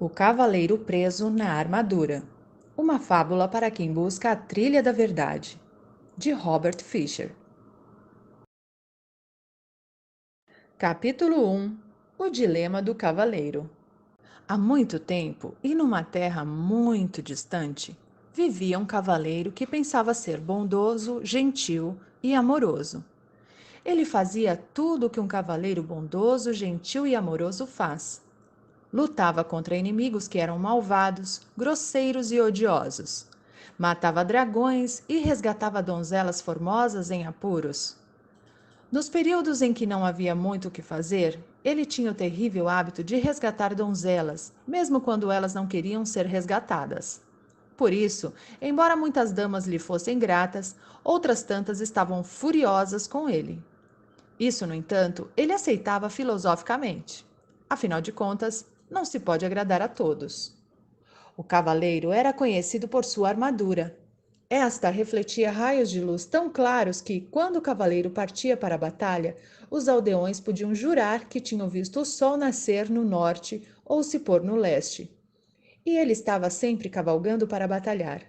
O Cavaleiro Preso na Armadura. Uma fábula para quem busca a trilha da verdade. De Robert Fisher. Capítulo 1. O Dilema do Cavaleiro. Há muito tempo, e numa terra muito distante, vivia um cavaleiro que pensava ser bondoso, gentil e amoroso. Ele fazia tudo o que um cavaleiro bondoso, gentil e amoroso faz. Lutava contra inimigos que eram malvados, grosseiros e odiosos. Matava dragões e resgatava donzelas formosas em apuros. Nos períodos em que não havia muito o que fazer, ele tinha o terrível hábito de resgatar donzelas, mesmo quando elas não queriam ser resgatadas. Por isso, embora muitas damas lhe fossem gratas, outras tantas estavam furiosas com ele. Isso, no entanto, ele aceitava filosoficamente. Afinal de contas, não se pode agradar a todos. O cavaleiro era conhecido por sua armadura. Esta refletia raios de luz tão claros que, quando o cavaleiro partia para a batalha, os aldeões podiam jurar que tinham visto o sol nascer no norte ou se pôr no leste. E ele estava sempre cavalgando para batalhar.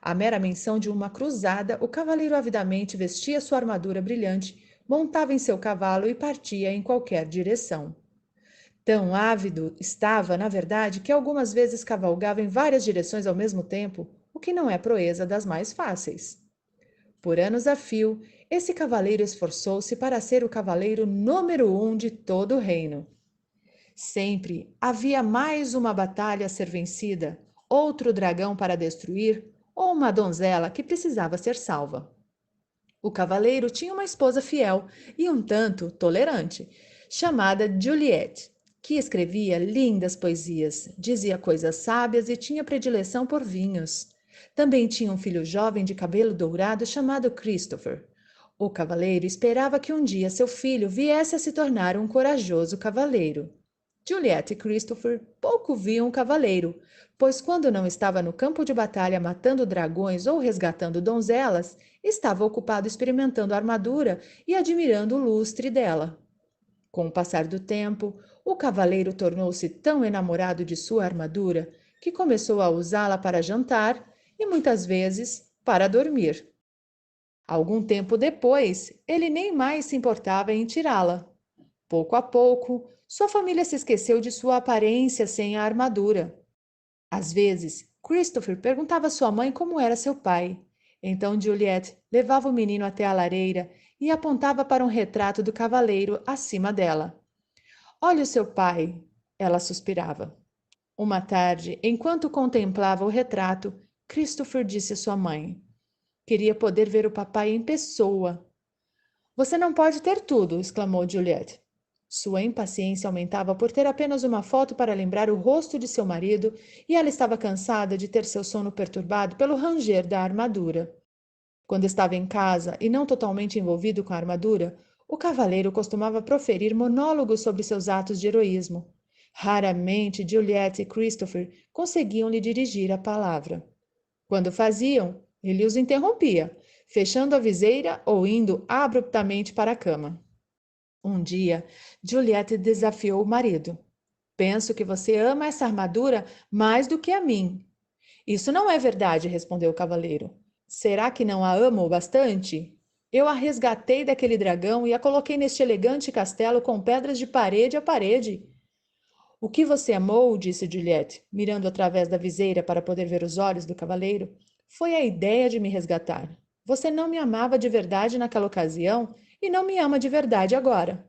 À mera menção de uma cruzada, o cavaleiro avidamente vestia sua armadura brilhante, montava em seu cavalo e partia em qualquer direção. Tão ávido estava, na verdade, que algumas vezes cavalgava em várias direções ao mesmo tempo, o que não é proeza das mais fáceis. Por anos a fio, esse cavaleiro esforçou-se para ser o cavaleiro número 1 de todo o reino. Sempre havia mais uma batalha a ser vencida, outro dragão para destruir ou uma donzela que precisava ser salva. O cavaleiro tinha uma esposa fiel e um tanto tolerante, chamada Juliette, que escrevia lindas poesias, dizia coisas sábias e tinha predileção por vinhos. Também tinha um filho jovem de cabelo dourado chamado Christopher. O cavaleiro esperava que um dia seu filho viesse a se tornar um corajoso cavaleiro. Juliette e Christopher pouco viam o cavaleiro, pois quando não estava no campo de batalha matando dragões ou resgatando donzelas, estava ocupado experimentando a armadura e admirando o lustre dela. Com o passar do tempo, o cavaleiro tornou-se tão enamorado de sua armadura que começou a usá-la para jantar e muitas vezes para dormir. Algum tempo depois, ele nem mais se importava em tirá-la. Pouco a pouco, sua família se esqueceu de sua aparência sem a armadura. Às vezes, Christopher perguntava à sua mãe como era seu pai. Então Juliette levava o menino até a lareira e apontava para um retrato do cavaleiro acima dela. Olhe o seu pai, ela suspirava. Uma tarde, enquanto contemplava o retrato, Christopher disse à sua mãe: queria poder ver o papai em pessoa. Você não pode ter tudo, exclamou Juliette. Sua impaciência aumentava por ter apenas uma foto para lembrar o rosto de seu marido e ela estava cansada de ter seu sono perturbado pelo ranger da armadura. Quando estava em casa e não totalmente envolvido com a armadura, o cavaleiro costumava proferir monólogos sobre seus atos de heroísmo. Raramente Juliette e Christopher conseguiam lhe dirigir a palavra. Quando faziam, ele os interrompia, fechando a viseira ou indo abruptamente para a cama. Um dia, Juliette desafiou o marido. Penso que você ama essa armadura mais do que a mim. Isso não é verdade, respondeu o cavaleiro. Será que não a amo bastante? Eu a resgatei daquele dragão e a coloquei neste elegante castelo com pedras de parede a parede. O que você amou, disse Juliette, mirando através da viseira para poder ver os olhos do cavaleiro, foi a ideia de me resgatar. Você não me amava de verdade naquela ocasião e não me ama de verdade agora.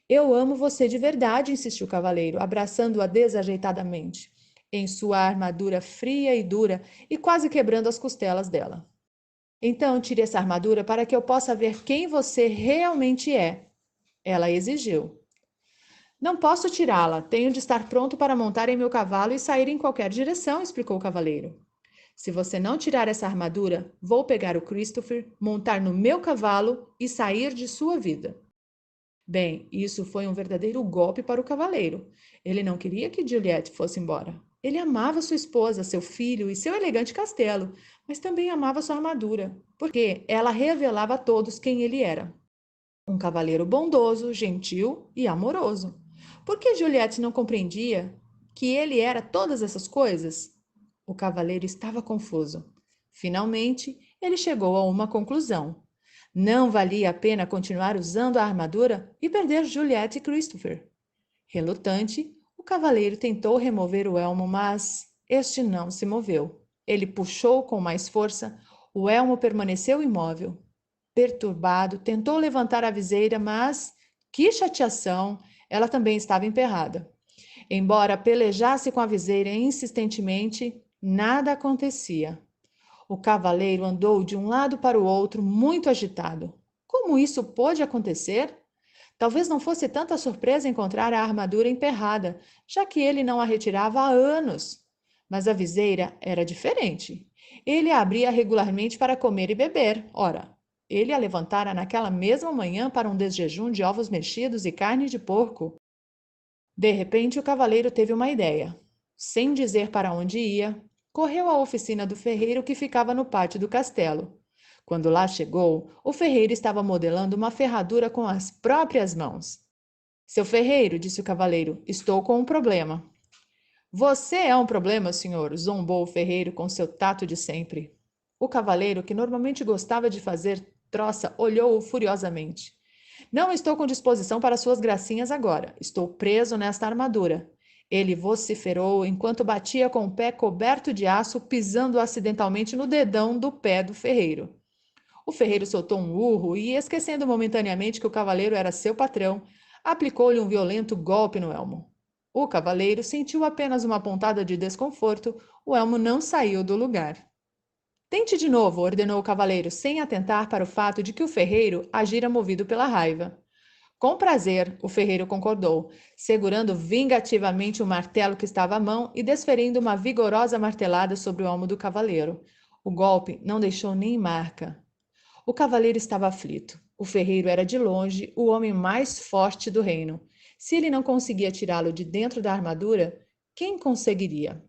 Eu amo você de verdade, insistiu o cavaleiro, abraçando-a desajeitadamente, em sua armadura fria e dura e quase quebrando as costelas dela. Então tire essa armadura para que eu possa ver quem você realmente é, ela exigiu. Não posso tirá-la, tenho de estar pronto para montar em meu cavalo e sair em qualquer direção, explicou o cavaleiro. Se você não tirar essa armadura, vou pegar o Christopher, montar no meu cavalo e sair de sua vida. Bem, isso foi um verdadeiro golpe para o cavaleiro. Ele não queria que Juliette fosse embora. Ele amava sua esposa, seu filho e seu elegante castelo, mas também amava sua armadura, porque ela revelava a todos quem ele era. Um cavaleiro bondoso, gentil e amoroso. Por que Juliette não compreendia? que ele era todas essas coisas? O cavaleiro estava confuso. Finalmente, ele chegou a uma conclusão. Não valia a pena continuar usando a armadura e perder Juliette e Christopher. Relutante, o cavaleiro tentou remover o elmo, mas este não se moveu. Ele puxou com mais força, o elmo permaneceu imóvel. Perturbado, tentou levantar a viseira, mas, que chateação, ela também estava emperrada. Embora pelejasse com a viseira insistentemente, nada acontecia. O cavaleiro andou de um lado para o outro, muito agitado. Como isso pôde acontecer? Talvez não fosse tanta surpresa encontrar a armadura emperrada, já que ele não a retirava há anos. Mas a viseira era diferente. Ele a abria regularmente para comer e beber. Ora, ele a levantara naquela mesma manhã para um desjejum de ovos mexidos e carne de porco. De repente, o cavaleiro teve uma ideia. Sem dizer para onde ia, correu à oficina do ferreiro que ficava no pátio do castelo. Quando lá chegou, o ferreiro estava modelando uma ferradura com as próprias mãos. Seu ferreiro, disse o cavaleiro, estou com um problema. Você é um problema, senhor, zombou o ferreiro com seu tato de sempre. O cavaleiro, que normalmente gostava de fazer troça, olhou-o furiosamente. Não estou com disposição para suas gracinhas agora. Estou preso nesta armadura. Ele vociferou enquanto batia com o pé coberto de aço, pisando acidentalmente no dedão do pé do ferreiro. O ferreiro soltou um urro e, esquecendo momentaneamente que o cavaleiro era seu patrão, aplicou-lhe um violento golpe no elmo. O cavaleiro sentiu apenas uma pontada de desconforto, o elmo não saiu do lugar. Tente de novo, ordenou o cavaleiro, sem atentar para o fato de que o ferreiro agira movido pela raiva. Com prazer, o ferreiro concordou, segurando vingativamente o martelo que estava à mão e desferindo uma vigorosa martelada sobre o elmo do cavaleiro. O golpe não deixou nem marca. O cavaleiro estava aflito. O ferreiro era de longe o homem mais forte do reino. Se ele não conseguia tirá-lo de dentro da armadura, quem conseguiria?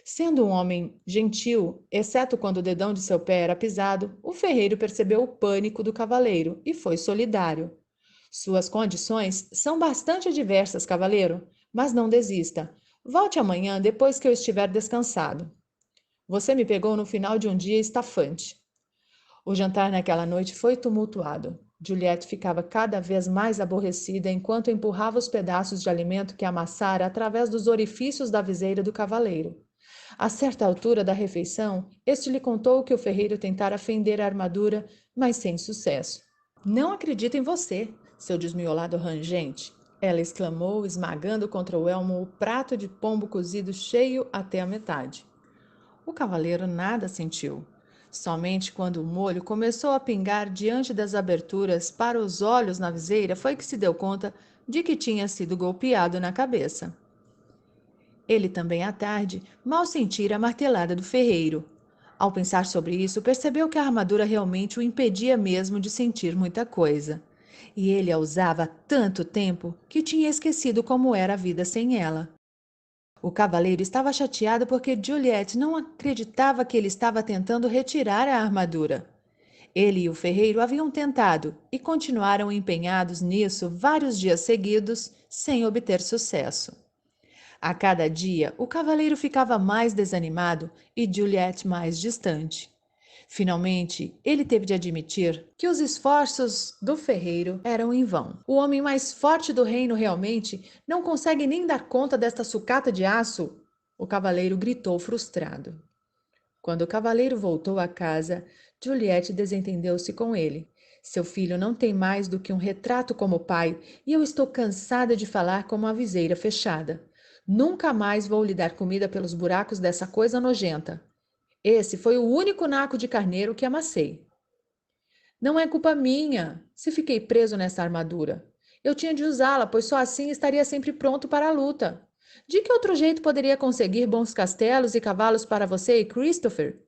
Sendo um homem gentil, exceto quando o dedão de seu pé era pisado, o ferreiro percebeu o pânico do cavaleiro e foi solidário. Suas condições são bastante adversas, cavaleiro, mas não desista. Volte amanhã depois que eu estiver descansado. Você me pegou no final de um dia estafante. O jantar naquela noite foi tumultuado. Juliette ficava cada vez mais aborrecida enquanto empurrava os pedaços de alimento que amassara através dos orifícios da viseira do cavaleiro. A certa altura da refeição, este lhe contou que o ferreiro tentara fender a armadura, mas sem sucesso. Não acredito em você, seu desmiolado rangente, ela exclamou, esmagando contra o elmo o prato de pombo cozido cheio até a metade. O cavaleiro nada sentiu. Somente quando o molho começou a pingar diante das aberturas para os olhos na viseira foi que se deu conta de que tinha sido golpeado na cabeça. Ele também à tarde mal sentira a martelada do ferreiro. Ao pensar sobre isso, percebeu que a armadura realmente o impedia mesmo de sentir muita coisa. E ele a usava há tanto tempo que tinha esquecido como era a vida sem ela. O cavaleiro estava chateado porque Juliette não acreditava que ele estava tentando retirar a armadura. Ele e o ferreiro haviam tentado e continuaram empenhados nisso vários dias seguidos, sem obter sucesso. A cada dia, o cavaleiro ficava mais desanimado e Juliette mais distante. Finalmente, ele teve de admitir que os esforços do ferreiro eram em vão. O homem mais forte do reino realmente não consegue nem dar conta desta sucata de aço? O cavaleiro gritou frustrado. Quando o cavaleiro voltou à casa, Juliette desentendeu-se com ele. Seu filho não tem mais do que um retrato como pai, e eu estou cansada de falar como uma viseira fechada. Nunca mais vou lhe dar comida pelos buracos dessa coisa nojenta. Esse foi o único naco de carneiro que amassei. Não é culpa minha se fiquei preso nessa armadura. Eu tinha de usá-la, pois só assim estaria sempre pronto para a luta. De que outro jeito poderia conseguir bons castelos e cavalos para você e Christopher?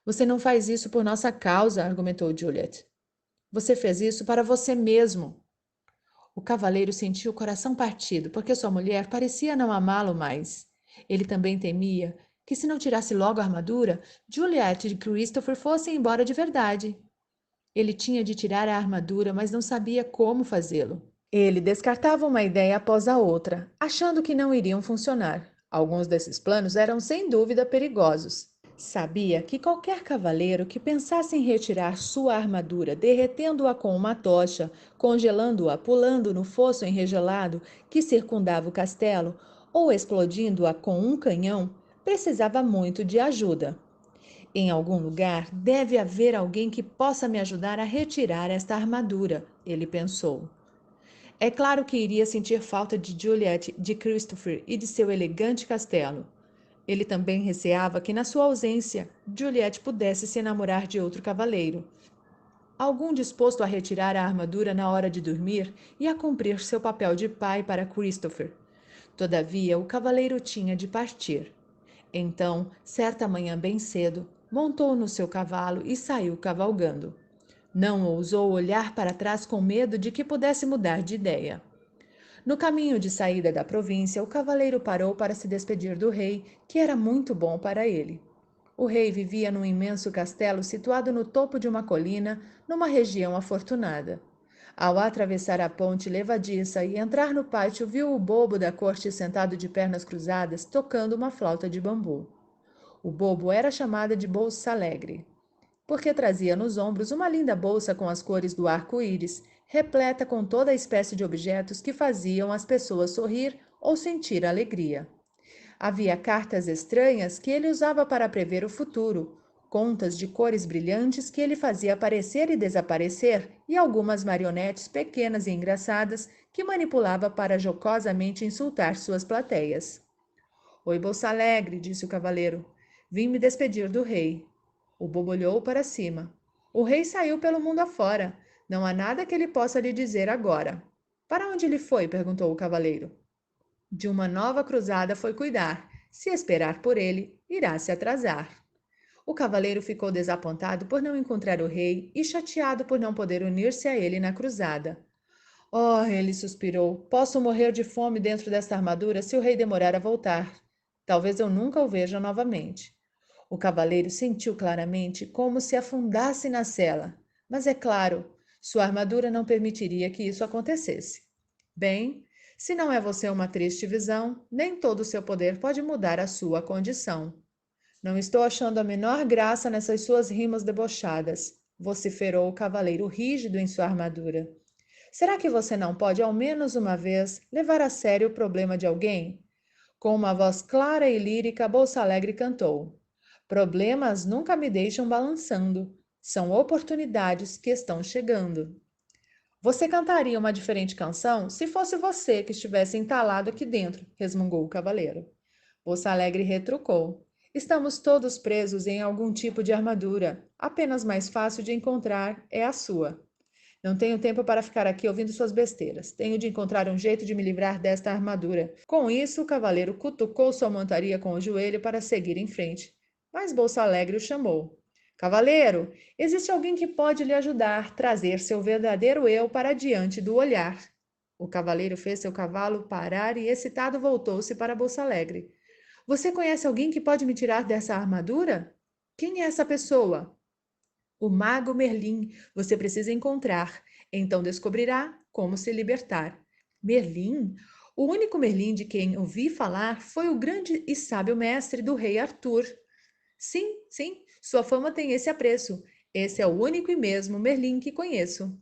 Você não faz isso por nossa causa, argumentou Juliet. Você fez isso para você mesmo. O cavaleiro sentiu o coração partido, porque sua mulher parecia não amá-lo mais. Ele também temia que, se não tirasse logo a armadura, Juliet e Christopher fossem embora de verdade. Ele tinha de tirar a armadura, mas não sabia como fazê-lo. Ele descartava uma ideia após a outra, achando que não iriam funcionar. Alguns desses planos eram sem dúvida perigosos. Sabia que qualquer cavaleiro que pensasse em retirar sua armadura, derretendo-a com uma tocha, congelando-a, pulando no fosso enregelado que circundava o castelo, ou explodindo-a com um canhão, precisava muito de ajuda. Em algum lugar deve haver alguém que possa me ajudar a retirar esta armadura, ele pensou. É claro que iria sentir falta de Juliet, de Christopher e de seu elegante castelo. Ele também receava que, na sua ausência, Juliet pudesse se enamorar de outro cavaleiro. Algum disposto a retirar a armadura na hora de dormir e a cumprir seu papel de pai para Christopher. Todavia, o cavaleiro tinha de partir. Então, certa manhã bem cedo, montou no seu cavalo e saiu cavalgando. Não ousou olhar para trás com medo de que pudesse mudar de ideia. No caminho de saída da província, o cavaleiro parou para se despedir do rei, que era muito bom para ele. O rei vivia num imenso castelo situado no topo de uma colina, numa região afortunada. Ao atravessar a ponte levadiça e entrar no pátio, viu o bobo da corte sentado de pernas cruzadas, tocando uma flauta de bambu. O bobo era chamado de Bolsa Alegre, porque trazia nos ombros uma linda bolsa com as cores do arco-íris, repleta com toda a espécie de objetos que faziam as pessoas sorrir ou sentir alegria. Havia cartas estranhas que ele usava para prever o futuro, contas de cores brilhantes que ele fazia aparecer e desaparecer, e algumas marionetes pequenas e engraçadas que manipulava para jocosamente insultar suas plateias. Oi, Bolsa Alegre, disse o cavaleiro. Vim me despedir do rei. O bobo olhou para cima. O rei saiu pelo mundo afora. Não há nada que ele possa lhe dizer agora. Para onde ele foi? Perguntou o cavaleiro. De uma nova cruzada foi cuidar. Se esperar por ele, irá se atrasar. O cavaleiro ficou desapontado por não encontrar o rei e chateado por não poder unir-se a ele na cruzada. Oh, ele suspirou. Posso morrer de fome dentro desta armadura se o rei demorar a voltar. Talvez eu nunca o veja novamente. O cavaleiro sentiu claramente como se afundasse na cela. Mas é claro, sua armadura não permitiria que isso acontecesse. Bem, se não é você uma triste visão, nem todo o seu poder pode mudar a sua condição. Não estou achando a menor graça nessas suas rimas debochadas, vociferou o cavaleiro rígido em sua armadura. Será que você não pode, ao menos uma vez, levar a sério o problema de alguém? Com uma voz clara e lírica, Bolsa Alegre cantou. Problemas nunca me deixam balançando. São oportunidades que estão chegando. Você cantaria uma diferente canção se fosse você que estivesse entalado aqui dentro, resmungou o cavaleiro. Bolsa Alegre retrucou. Estamos todos presos em algum tipo de armadura. Apenas mais fácil de encontrar é a sua. Não tenho tempo para ficar aqui ouvindo suas besteiras. Tenho de encontrar um jeito de me livrar desta armadura. Com isso, o cavaleiro cutucou sua montaria com o joelho para seguir em frente. Mas Bolsa Alegre o chamou. Cavaleiro, existe alguém que pode lhe ajudar, trazer seu verdadeiro eu para diante do olhar. O cavaleiro fez seu cavalo parar e, excitado, voltou-se para Bolsa Alegre. Você conhece alguém que pode me tirar dessa armadura? Quem é essa pessoa? O mago Merlin você precisa encontrar, então descobrirá como se libertar. Merlin? O único Merlin de quem ouvi falar foi o grande e sábio mestre do rei Arthur. Sim, sim, sua fama tem esse apreço. Esse é o único e mesmo Merlin que conheço.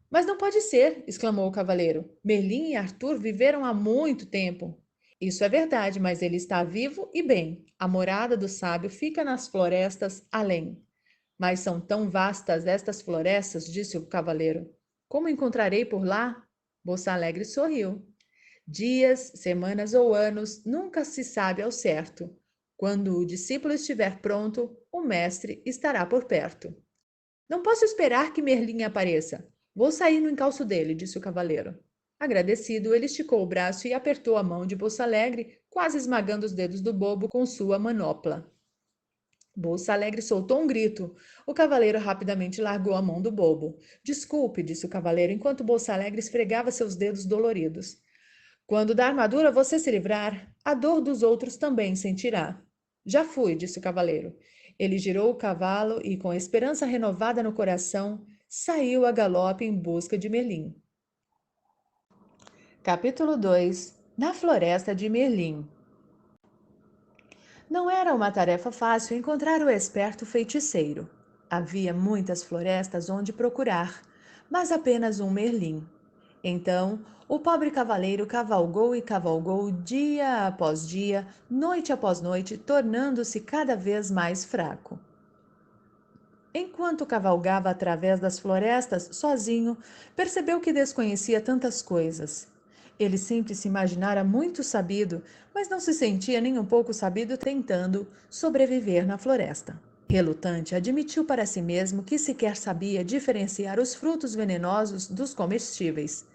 Mas não pode ser, exclamou o cavaleiro. Merlin e Arthur viveram há muito tempo. Isso é verdade, mas ele está vivo e bem. A morada do sábio fica nas florestas além. Mas são tão vastas estas florestas, disse o cavaleiro. Como encontrarei por lá? Bolsa Alegre sorriu. Dias, semanas ou anos, nunca se sabe ao certo. Quando o discípulo estiver pronto, o mestre estará por perto. Não posso esperar que Merlin apareça. Vou sair no encalço dele, disse o cavaleiro. Agradecido, ele esticou o braço e apertou a mão de Bolsa Alegre, quase esmagando os dedos do bobo com sua manopla. Bolsa Alegre soltou um grito. O cavaleiro rapidamente largou a mão do bobo. Desculpe, disse o cavaleiro, enquanto Bolsa Alegre esfregava seus dedos doloridos. Quando da armadura você se livrar, a dor dos outros também sentirá. Já fui, disse o cavaleiro. Ele girou o cavalo e, com esperança renovada no coração, saiu a galope em busca de Melim. Capítulo 2. Na floresta de Merlim. Não era uma tarefa fácil encontrar o esperto feiticeiro. Havia muitas florestas onde procurar, mas apenas um Merlim. Então, o pobre cavaleiro cavalgou e cavalgou dia após dia, noite após noite, tornando-se cada vez mais fraco. Enquanto cavalgava através das florestas, sozinho, percebeu que desconhecia tantas coisas. Ele sempre se imaginara muito sabido, mas não se sentia nem um pouco sabido tentando sobreviver na floresta. Relutante, admitiu para si mesmo que sequer sabia diferenciar os frutos venenosos dos comestíveis.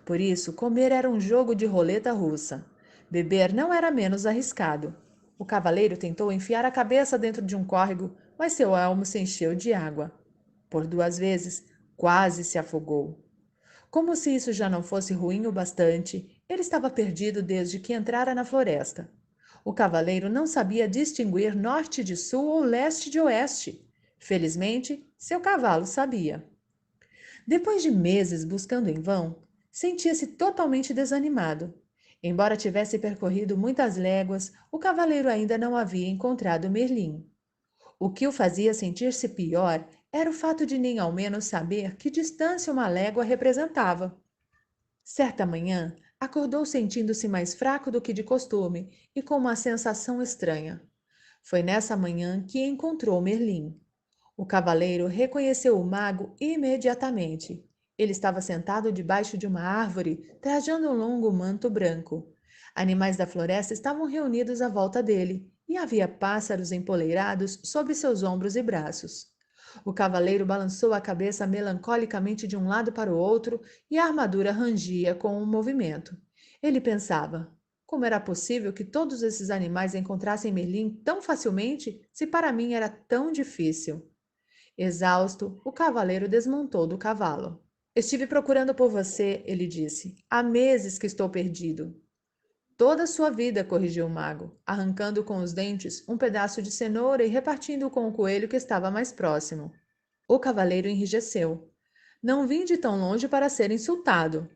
Por isso, comer era um jogo de roleta russa. Beber não era menos arriscado. O cavaleiro tentou enfiar a cabeça dentro de um córrego, mas seu elmo se encheu de água. Por 2 vezes, quase se afogou. Como se isso já não fosse ruim o bastante, ele estava perdido desde que entrara na floresta. O cavaleiro não sabia distinguir norte de sul ou leste de oeste. Felizmente, seu cavalo sabia. Depois de meses buscando em vão, sentia-se totalmente desanimado. Embora tivesse percorrido muitas léguas, o cavaleiro ainda não havia encontrado Merlin. O que o fazia sentir-se pior era o fato de nem ao menos saber que distância uma légua representava. Certa manhã, acordou sentindo-se mais fraco do que de costume e com uma sensação estranha. Foi nessa manhã que encontrou Merlin. O cavaleiro reconheceu o mago imediatamente. Ele estava sentado debaixo de uma árvore, trajando um longo manto branco. Animais da floresta estavam reunidos à volta dele, e havia pássaros empoleirados sobre seus ombros e braços. O cavaleiro balançou a cabeça melancolicamente de um lado para o outro, e a armadura rangia com o movimento. Ele pensava: como era possível que todos esses animais encontrassem Merlin tão facilmente, se para mim era tão difícil? Exausto, o cavaleiro desmontou do cavalo. Estive procurando por você, ele disse. Há meses que estou perdido. Toda a sua vida, corrigiu o mago, arrancando com os dentes um pedaço de cenoura e repartindo-o com o coelho que estava mais próximo. O cavaleiro enrijeceu. Não vim de tão longe para ser insultado.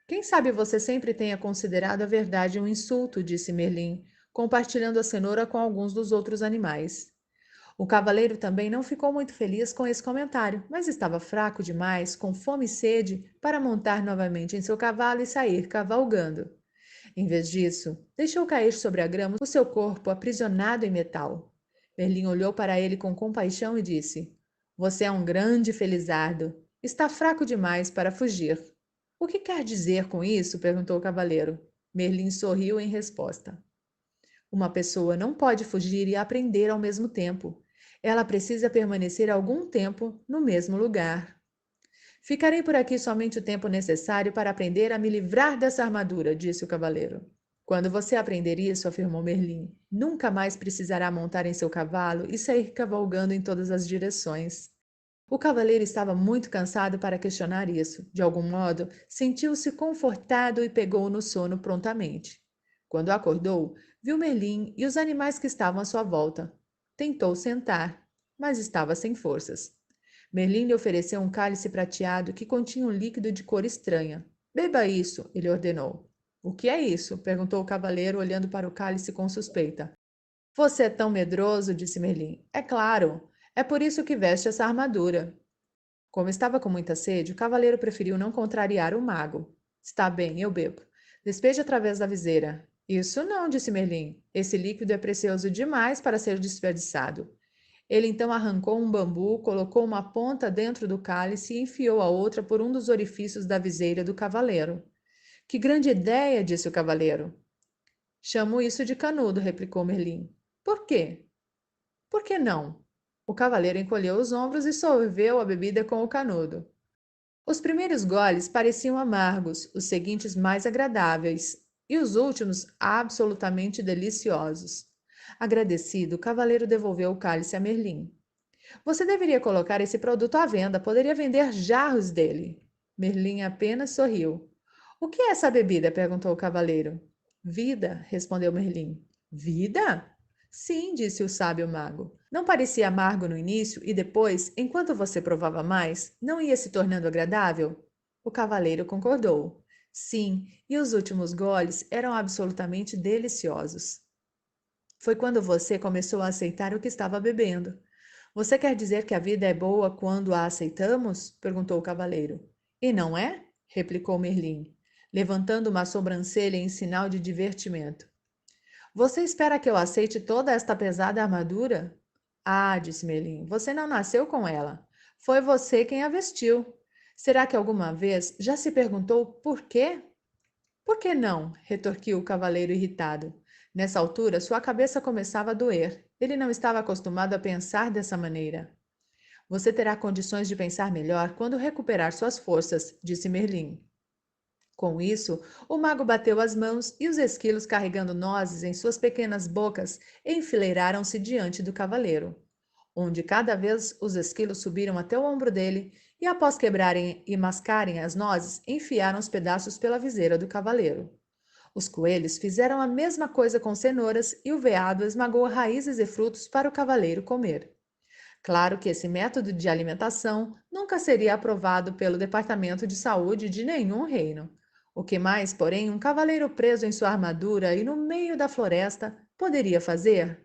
Quem sabe você sempre tenha considerado a verdade um insulto, disse Merlin, compartilhando a cenoura com alguns dos outros animais. O cavaleiro também não ficou muito feliz com esse comentário, mas estava fraco demais, com fome e sede, para montar novamente em seu cavalo e sair cavalgando. Em vez disso, deixou cair sobre a grama o seu corpo aprisionado em metal. Merlin olhou para ele com compaixão e disse: Você é um grande felizardo. Está fraco demais para fugir. O que quer dizer com isso? Perguntou o cavaleiro. Merlin sorriu em resposta. Uma pessoa não pode fugir e aprender ao mesmo tempo. Ela precisa permanecer algum tempo no mesmo lugar. Ficarei por aqui somente o tempo necessário para aprender a me livrar dessa armadura, disse o cavaleiro. Quando você aprender isso, afirmou Merlin, nunca mais precisará montar em seu cavalo e sair cavalgando em todas as direções. O cavaleiro estava muito cansado para questionar isso. De algum modo, sentiu-se confortado e pegou no sono prontamente. Quando acordou, viu Merlin e os animais que estavam à sua volta. Tentou sentar, mas estava sem forças. Merlin lhe ofereceu um cálice prateado que continha um líquido de cor estranha. Beba isso, ele ordenou. O que é isso? Perguntou o cavaleiro, olhando para o cálice com suspeita. Você é tão medroso, disse Merlin. É claro, é por isso que veste essa armadura. Como estava com muita sede, o cavaleiro preferiu não contrariar o mago. Está bem, eu bebo. Despeje através da viseira. Isso não, disse Merlin. Esse líquido é precioso demais para ser desperdiçado. Ele então arrancou um bambu, colocou uma ponta dentro do cálice e enfiou a outra por um dos orifícios da viseira do cavaleiro. Que grande ideia, disse o cavaleiro. Chamo isso de canudo, replicou Merlin. Por quê? Por que não? O cavaleiro encolheu os ombros e sorveu a bebida com o canudo. Os primeiros goles pareciam amargos, os seguintes mais agradáveis, e os últimos absolutamente deliciosos. Agradecido, o cavaleiro devolveu o cálice a Merlin. Você deveria colocar esse produto à venda, poderia vender jarros dele. Merlin apenas sorriu. O que é essa bebida? Perguntou o cavaleiro. Vida, respondeu Merlin. Vida? Sim, disse o sábio mago. Não parecia amargo no início e depois, enquanto você provava mais, não ia se tornando agradável? O cavaleiro concordou. Sim, e os últimos goles eram absolutamente deliciosos. Foi quando você começou a aceitar o que estava bebendo. Você quer dizer que a vida é boa quando a aceitamos? Perguntou o cavaleiro. E não é? Replicou Merlin, levantando uma sobrancelha em sinal de divertimento. Você espera que eu aceite toda esta pesada armadura? Ah, disse Merlin, você não nasceu com ela. Foi você quem a vestiu. Será que alguma vez já se perguntou por quê? Por que não? Retorquiu o cavaleiro irritado. Nessa altura, sua cabeça começava a doer. Ele não estava acostumado a pensar dessa maneira. Você terá condições de pensar melhor quando recuperar suas forças, disse Merlin. Com isso, o mago bateu as mãos e os esquilos, carregando nozes em suas pequenas bocas, enfileiraram-se diante do cavaleiro, onde cada vez os esquilos subiram até o ombro dele e, após quebrarem e mascarem as nozes, enfiaram os pedaços pela viseira do cavaleiro. Os coelhos fizeram a mesma coisa com cenouras e o veado esmagou raízes e frutos para o cavaleiro comer. Claro que esse método de alimentação nunca seria aprovado pelo Departamento de Saúde de nenhum reino. O que mais, porém, um cavaleiro preso em sua armadura e no meio da floresta poderia fazer?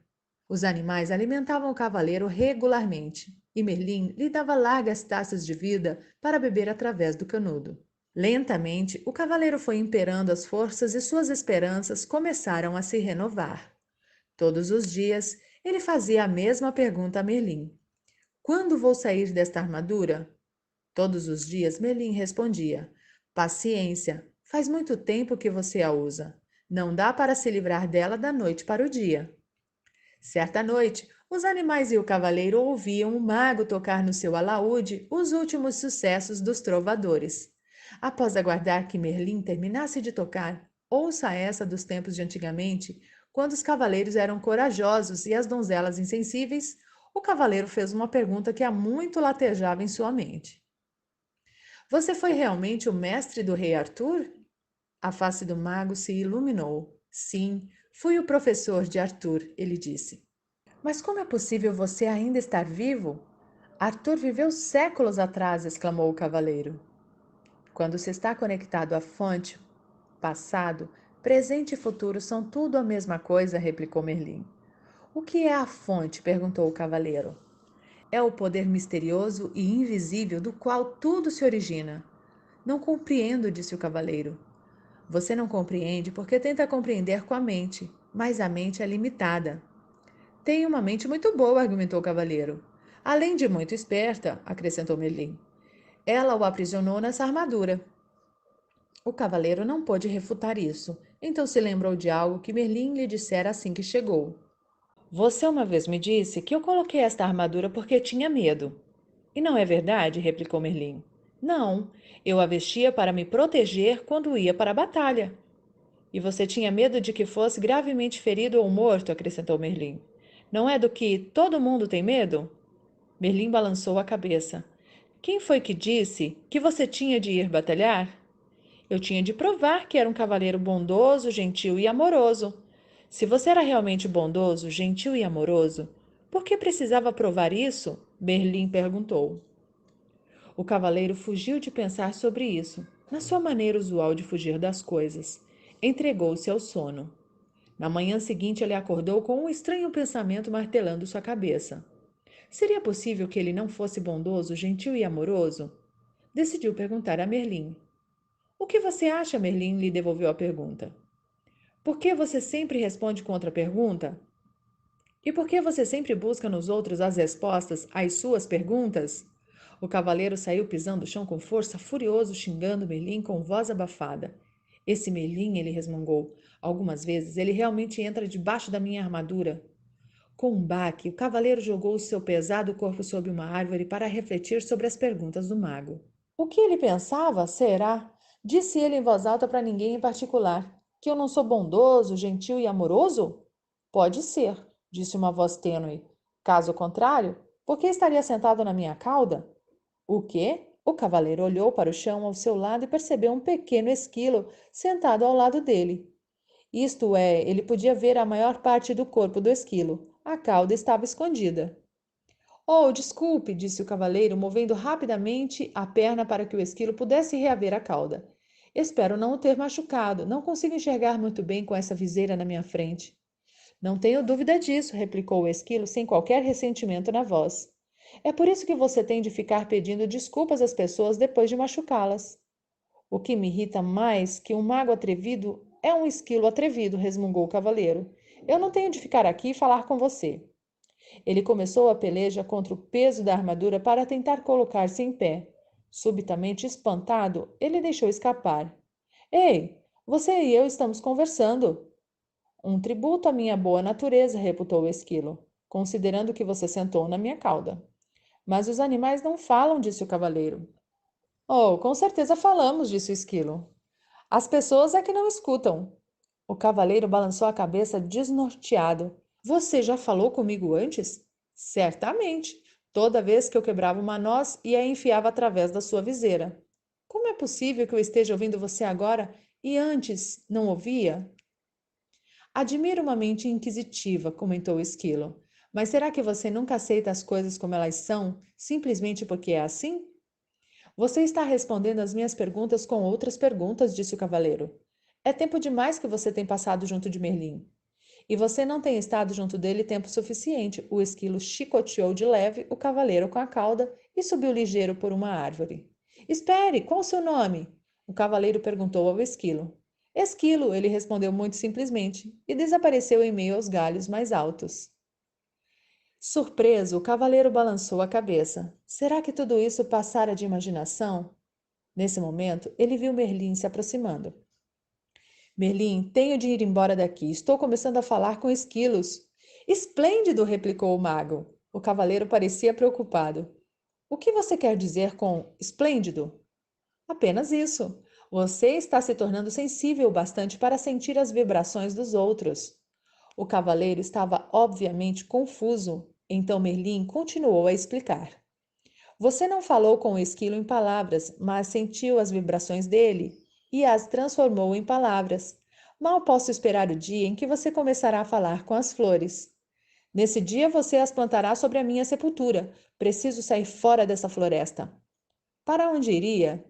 Os animais alimentavam o cavaleiro regularmente, e Merlin lhe dava largas taças de vida para beber através do canudo. Lentamente, o cavaleiro foi imperando as forças e suas esperanças começaram a se renovar. Todos os dias, ele fazia a mesma pergunta a Merlin: quando vou sair desta armadura? Todos os dias Merlin respondia: paciência, faz muito tempo que você a usa. Não dá para se livrar dela da noite para o dia. Certa noite, os animais e o cavaleiro ouviam o mago tocar no seu alaúde os últimos sucessos dos trovadores. Após aguardar que Merlin terminasse de tocar, ouça essa dos tempos de antigamente, quando os cavaleiros eram corajosos e as donzelas insensíveis, o cavaleiro fez uma pergunta que há muito latejava em sua mente. Você foi realmente o mestre do rei Arthur? A face do mago se iluminou. Sim, fui o professor de Arthur, ele disse. Mas como é possível você ainda estar vivo? Arthur viveu séculos atrás, exclamou o cavaleiro. Quando se está conectado à fonte, passado, presente e futuro são tudo a mesma coisa, replicou Merlin. O que é a fonte? Perguntou o cavaleiro. É o poder misterioso e invisível do qual tudo se origina. Não compreendo, disse o cavaleiro. Você não compreende porque tenta compreender com a mente, mas a mente é limitada. Tem uma mente muito boa, argumentou o cavaleiro. Além de muito esperta, acrescentou Merlin. Ela o aprisionou nessa armadura. O cavaleiro não pôde refutar isso, então se lembrou de algo que Merlin lhe dissera assim que chegou. Você uma vez me disse que eu coloquei esta armadura porque tinha medo. E não é verdade? Replicou Merlin. Não, eu a vestia para me proteger quando ia para a batalha. E você tinha medo de que fosse gravemente ferido ou morto, acrescentou Merlin. Não é do que todo mundo tem medo? Merlin balançou a cabeça. Quem foi que disse que você tinha de ir batalhar? Eu tinha de provar que era um cavaleiro bondoso, gentil e amoroso. Se você era realmente bondoso, gentil e amoroso, por que precisava provar isso? Merlin perguntou. O cavaleiro fugiu de pensar sobre isso, na sua maneira usual de fugir das coisas. Entregou-se ao sono. Na manhã seguinte, ele acordou com um estranho pensamento martelando sua cabeça. Seria possível que ele não fosse bondoso, gentil e amoroso? Decidiu perguntar a Merlin. O que você acha? Merlin lhe devolveu a pergunta. Por que você sempre responde com outra pergunta? E por que você sempre busca nos outros as respostas às suas perguntas? O cavaleiro saiu pisando o chão com força, furioso, xingando Merlin com voz abafada. Esse Merlin, ele resmungou. Algumas vezes ele realmente entra debaixo da minha armadura. Com um baque, o cavaleiro jogou o seu pesado corpo sob uma árvore para refletir sobre as perguntas do mago. O que ele pensava, será? Disse ele em voz alta para ninguém em particular. Que eu não sou bondoso, gentil e amoroso? Pode ser, disse uma voz tênue. Caso contrário, por que estaria sentado na minha cauda? O quê? O cavaleiro olhou para o chão ao seu lado e percebeu um pequeno esquilo sentado ao lado dele. Isto é, ele podia ver a maior parte do corpo do esquilo. A cauda estava escondida. Oh, desculpe, disse o cavaleiro, movendo rapidamente a perna para que o esquilo pudesse reaver a cauda. Espero não o ter machucado. Não consigo enxergar muito bem com essa viseira na minha frente. Não tenho dúvida disso, replicou o esquilo sem qualquer ressentimento na voz. É por isso que você tem de ficar pedindo desculpas às pessoas depois de machucá-las. O que me irrita mais que um mago atrevido é um esquilo atrevido, resmungou o cavaleiro. Eu não tenho de ficar aqui e falar com você. Ele começou a peleja contra o peso da armadura para tentar colocar-se em pé. Subitamente espantado, ele deixou escapar. Ei, você e eu estamos conversando. Um tributo à minha boa natureza, reputou o esquilo, considerando que você sentou na minha cauda. Mas os animais não falam, disse o cavaleiro. Oh, com certeza falamos, disse o esquilo. As pessoas é que não escutam. O cavaleiro balançou a cabeça desnorteado. Você já falou comigo antes? Certamente. Toda vez que eu quebrava uma noz e a enfiava através da sua viseira. Como é possível que eu esteja ouvindo você agora e antes não ouvia? Admiro uma mente inquisitiva, comentou o esquilo. Mas será que você nunca aceita as coisas como elas são, simplesmente porque é assim? Você está respondendo as minhas perguntas com outras perguntas, disse o cavaleiro. É tempo demais que você tem passado junto de Merlin. E você não tem estado junto dele tempo suficiente. O esquilo chicoteou de leve o cavaleiro com a cauda e subiu ligeiro por uma árvore. Espere, qual o seu nome? O cavaleiro perguntou ao esquilo. Esquilo, ele respondeu muito simplesmente e desapareceu em meio aos galhos mais altos. Surpreso, o cavaleiro balançou a cabeça. Será que tudo isso passara de imaginação? Nesse momento, ele viu Merlin se aproximando. Merlin, tenho de ir embora daqui. Estou começando a falar com esquilos. Esplêndido, replicou o mago. O cavaleiro parecia preocupado. O que você quer dizer com esplêndido? Apenas isso. Você está se tornando sensível bastante para sentir as vibrações dos outros. O cavaleiro estava obviamente confuso. Então Merlin continuou a explicar. Você não falou com o esquilo em palavras, mas sentiu as vibrações dele e as transformou em palavras. Mal posso esperar o dia em que você começará a falar com as flores. Nesse dia você as plantará sobre a minha sepultura. Preciso sair fora dessa floresta. Para onde iria?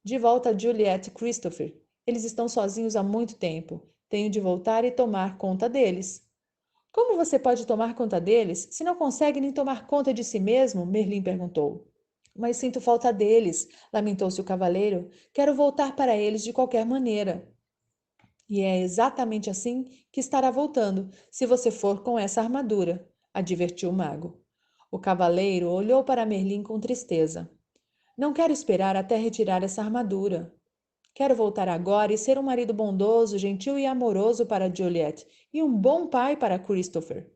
De volta a Juliet e Christopher. Eles estão sozinhos há muito tempo. Tenho de voltar e tomar conta deles. Como você pode tomar conta deles se não consegue nem tomar conta de si mesmo? Merlin perguntou. Mas sinto falta deles, lamentou-se o cavaleiro. Quero voltar para eles de qualquer maneira. E é exatamente assim que estará voltando, se você for com essa armadura, advertiu o mago. O cavaleiro olhou para Merlin com tristeza. Não quero esperar até retirar essa armadura. Quero voltar agora e ser um marido bondoso, gentil e amoroso para Juliet e um bom pai para Christopher.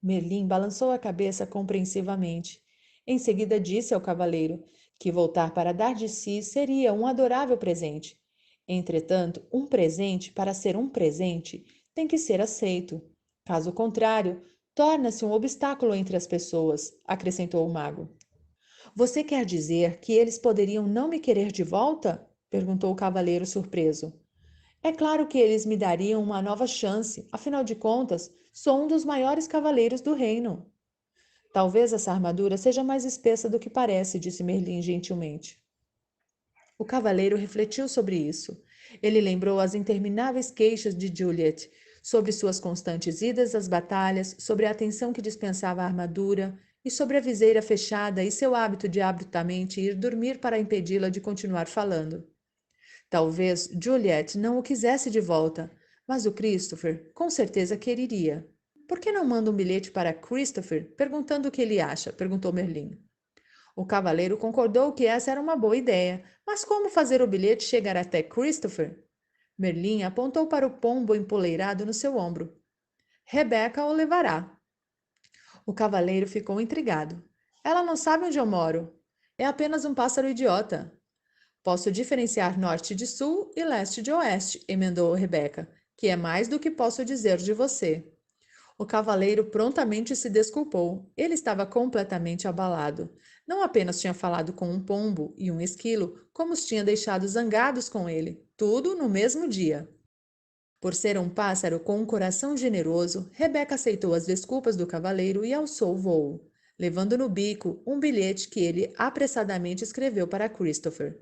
Merlin balançou a cabeça compreensivamente. Em seguida disse ao cavaleiro que voltar para dar de si seria um adorável presente. Entretanto, um presente, para ser um presente, tem que ser aceito. Caso contrário, torna-se um obstáculo entre as pessoas, acrescentou o mago. Você quer dizer que eles poderiam não me querer de volta? Perguntou o cavaleiro surpreso. É claro que eles me dariam uma nova chance, afinal de contas, sou um dos maiores cavaleiros do reino. Talvez essa armadura seja mais espessa do que parece, disse Merlin gentilmente. O cavaleiro refletiu sobre isso. Ele lembrou as intermináveis queixas de Juliet sobre suas constantes idas às batalhas, sobre a atenção que dispensava a armadura e sobre a viseira fechada e seu hábito de abruptamente ir dormir para impedi-la de continuar falando. Talvez Juliet não o quisesse de volta, mas o Christopher com certeza quereria. Por que não manda um bilhete para Christopher perguntando o que ele acha? Perguntou Merlin. O cavaleiro concordou que essa era uma boa ideia, mas como fazer o bilhete chegar até Christopher? Merlin apontou para o pombo empoleirado no seu ombro. Rebeca o levará. O cavaleiro ficou intrigado. Ela não sabe onde eu moro. É apenas um pássaro idiota. Posso diferenciar norte de sul e leste de oeste, emendou Rebeca, que é mais do que posso dizer de você. O cavaleiro prontamente se desculpou. Ele estava completamente abalado. Não apenas tinha falado com um pombo e um esquilo, como os tinha deixado zangados com ele, tudo no mesmo dia. Por ser um pássaro com um coração generoso, Rebeca aceitou as desculpas do cavaleiro e alçou o voo, levando no bico um bilhete que ele apressadamente escreveu para Christopher.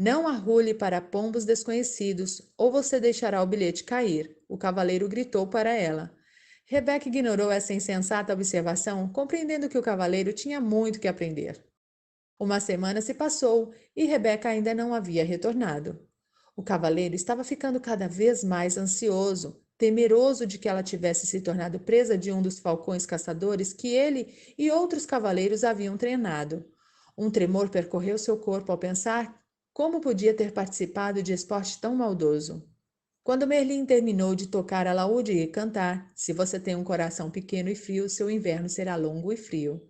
Não arrule para pombos desconhecidos, ou você deixará o bilhete cair, o cavaleiro gritou para ela. Rebeca ignorou essa insensata observação, compreendendo que o cavaleiro tinha muito que aprender. Uma semana se passou e Rebeca ainda não havia retornado. O cavaleiro estava ficando cada vez mais ansioso, temeroso de que ela tivesse se tornado presa de um dos falcões caçadores que ele e outros cavaleiros haviam treinado. Um tremor percorreu seu corpo ao pensar como podia ter participado de esporte tão maldoso. Quando Merlin terminou de tocar alaúde e cantar, se você tem um coração pequeno e frio, seu inverno será longo e frio,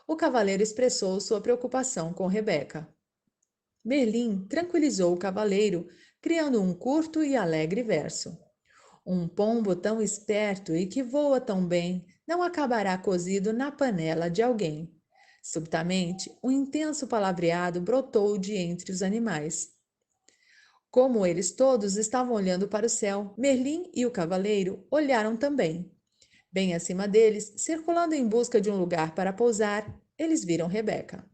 o cavaleiro expressou sua preocupação com Rebeca. Merlin tranquilizou o cavaleiro, criando um curto e alegre verso. Um pombo tão esperto e que voa tão bem não acabará cozido na panela de alguém. Subitamente, um intenso palavreado brotou de entre os animais. Como eles todos estavam olhando para o céu, Merlin e o cavaleiro olharam também. Bem acima deles, circulando em busca de um lugar para pousar, eles viram Rebeca.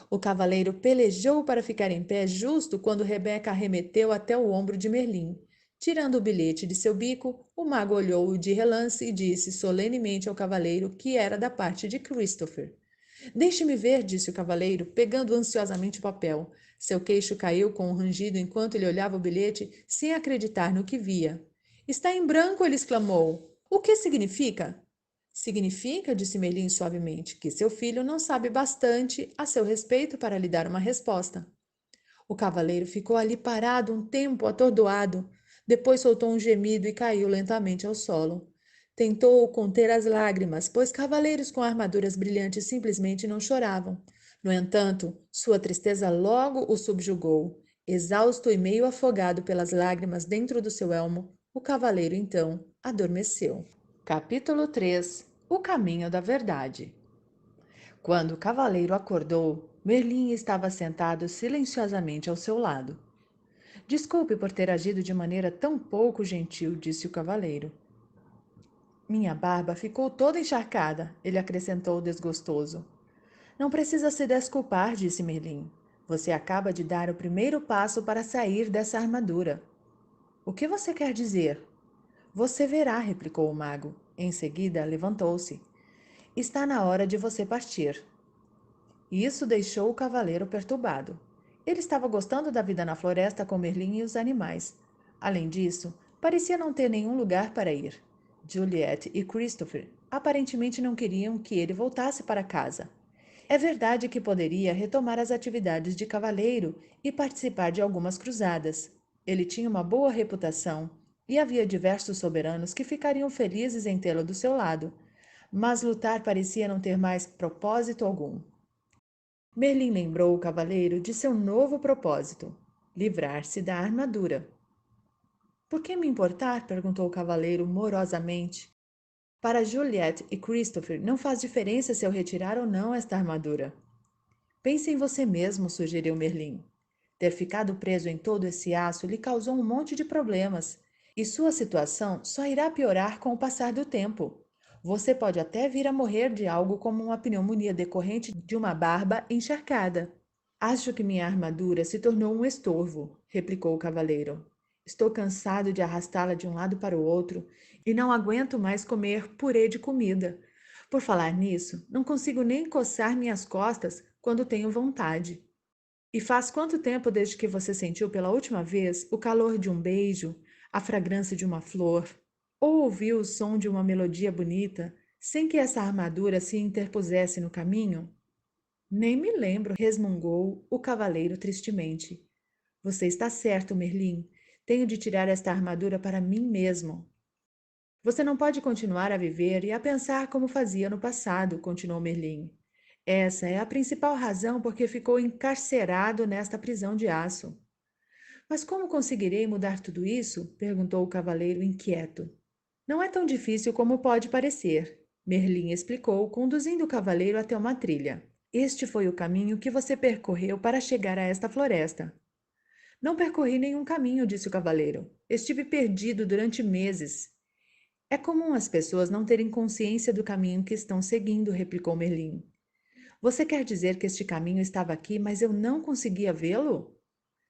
O cavaleiro pelejou para ficar em pé justo quando Rebeca arremeteu até o ombro de Merlin. Tirando o bilhete de seu bico, o mago olhou-o de relance e disse solenemente ao cavaleiro que era da parte de Christopher. Deixe-me ver, disse o cavaleiro, pegando ansiosamente o papel. Seu queixo caiu com um rangido enquanto ele olhava o bilhete, sem acreditar no que via. Está em branco, ele exclamou. O que significa? Significa, disse Merlin suavemente, que seu filho não sabe bastante a seu respeito para lhe dar uma resposta. O cavaleiro ficou ali parado um tempo atordoado. Depois soltou um gemido e caiu lentamente ao solo. Tentou conter as lágrimas, pois cavaleiros com armaduras brilhantes simplesmente não choravam. No entanto, sua tristeza logo o subjugou. Exausto e meio afogado pelas lágrimas dentro do seu elmo, o cavaleiro então adormeceu. Capítulo 3. O caminho da verdade. Quando o cavaleiro acordou, Merlin estava sentado silenciosamente ao seu lado. Desculpe por ter agido de maneira tão pouco gentil, disse o cavaleiro. Minha barba ficou toda encharcada, ele acrescentou desgostoso. Não precisa se desculpar, disse Merlin. Você acaba de dar o primeiro passo para sair dessa armadura. O que você quer dizer? Você verá, replicou o mago. Em seguida, levantou-se. Está na hora de você partir. Isso deixou o cavaleiro perturbado. Ele estava gostando da vida na floresta com Merlin e os animais. Além disso, parecia não ter nenhum lugar para ir. Juliet e Christopher aparentemente não queriam que ele voltasse para casa. É verdade que poderia retomar as atividades de cavaleiro e participar de algumas cruzadas. Ele tinha uma boa reputação e havia diversos soberanos que ficariam felizes em tê-lo do seu lado, mas lutar parecia não ter mais propósito algum. Merlin lembrou o cavaleiro de seu novo propósito: livrar-se da armadura. Por que me importar? Perguntou o cavaleiro morosamente. Para Juliet e Christopher não faz diferença se eu retirar ou não esta armadura. Pense em você mesmo, sugeriu Merlin. Ter ficado preso em todo esse aço lhe causou um monte de problemas, e sua situação só irá piorar com o passar do tempo. Você pode até vir a morrer de algo como uma pneumonia decorrente de uma barba encharcada. Acho que minha armadura se tornou um estorvo, replicou o cavaleiro. Estou cansado de arrastá-la de um lado para o outro e não aguento mais comer purê de comida. Por falar nisso, não consigo nem coçar minhas costas quando tenho vontade. E faz quanto tempo desde que você sentiu pela última vez o calor de um beijo, a fragrância de uma flor, ou ouviu o som de uma melodia bonita, sem que essa armadura se interpusesse no caminho? Nem me lembro, resmungou o cavaleiro tristemente. Você está certo, Merlin. Tenho de tirar esta armadura para mim mesmo. Você não pode continuar a viver e a pensar como fazia no passado, continuou Merlin. Essa é a principal razão por que ficou encarcerado nesta prisão de aço. Mas como conseguirei mudar tudo isso? Perguntou o cavaleiro inquieto. Não é tão difícil como pode parecer, Merlin explicou, conduzindo o cavaleiro até uma trilha. Este foi o caminho que você percorreu para chegar a esta floresta. Não percorri nenhum caminho, disse o cavaleiro. Estive perdido durante meses. É comum as pessoas não terem consciência do caminho que estão seguindo, replicou Merlin. Você quer dizer que este caminho estava aqui, mas eu não conseguia vê-lo?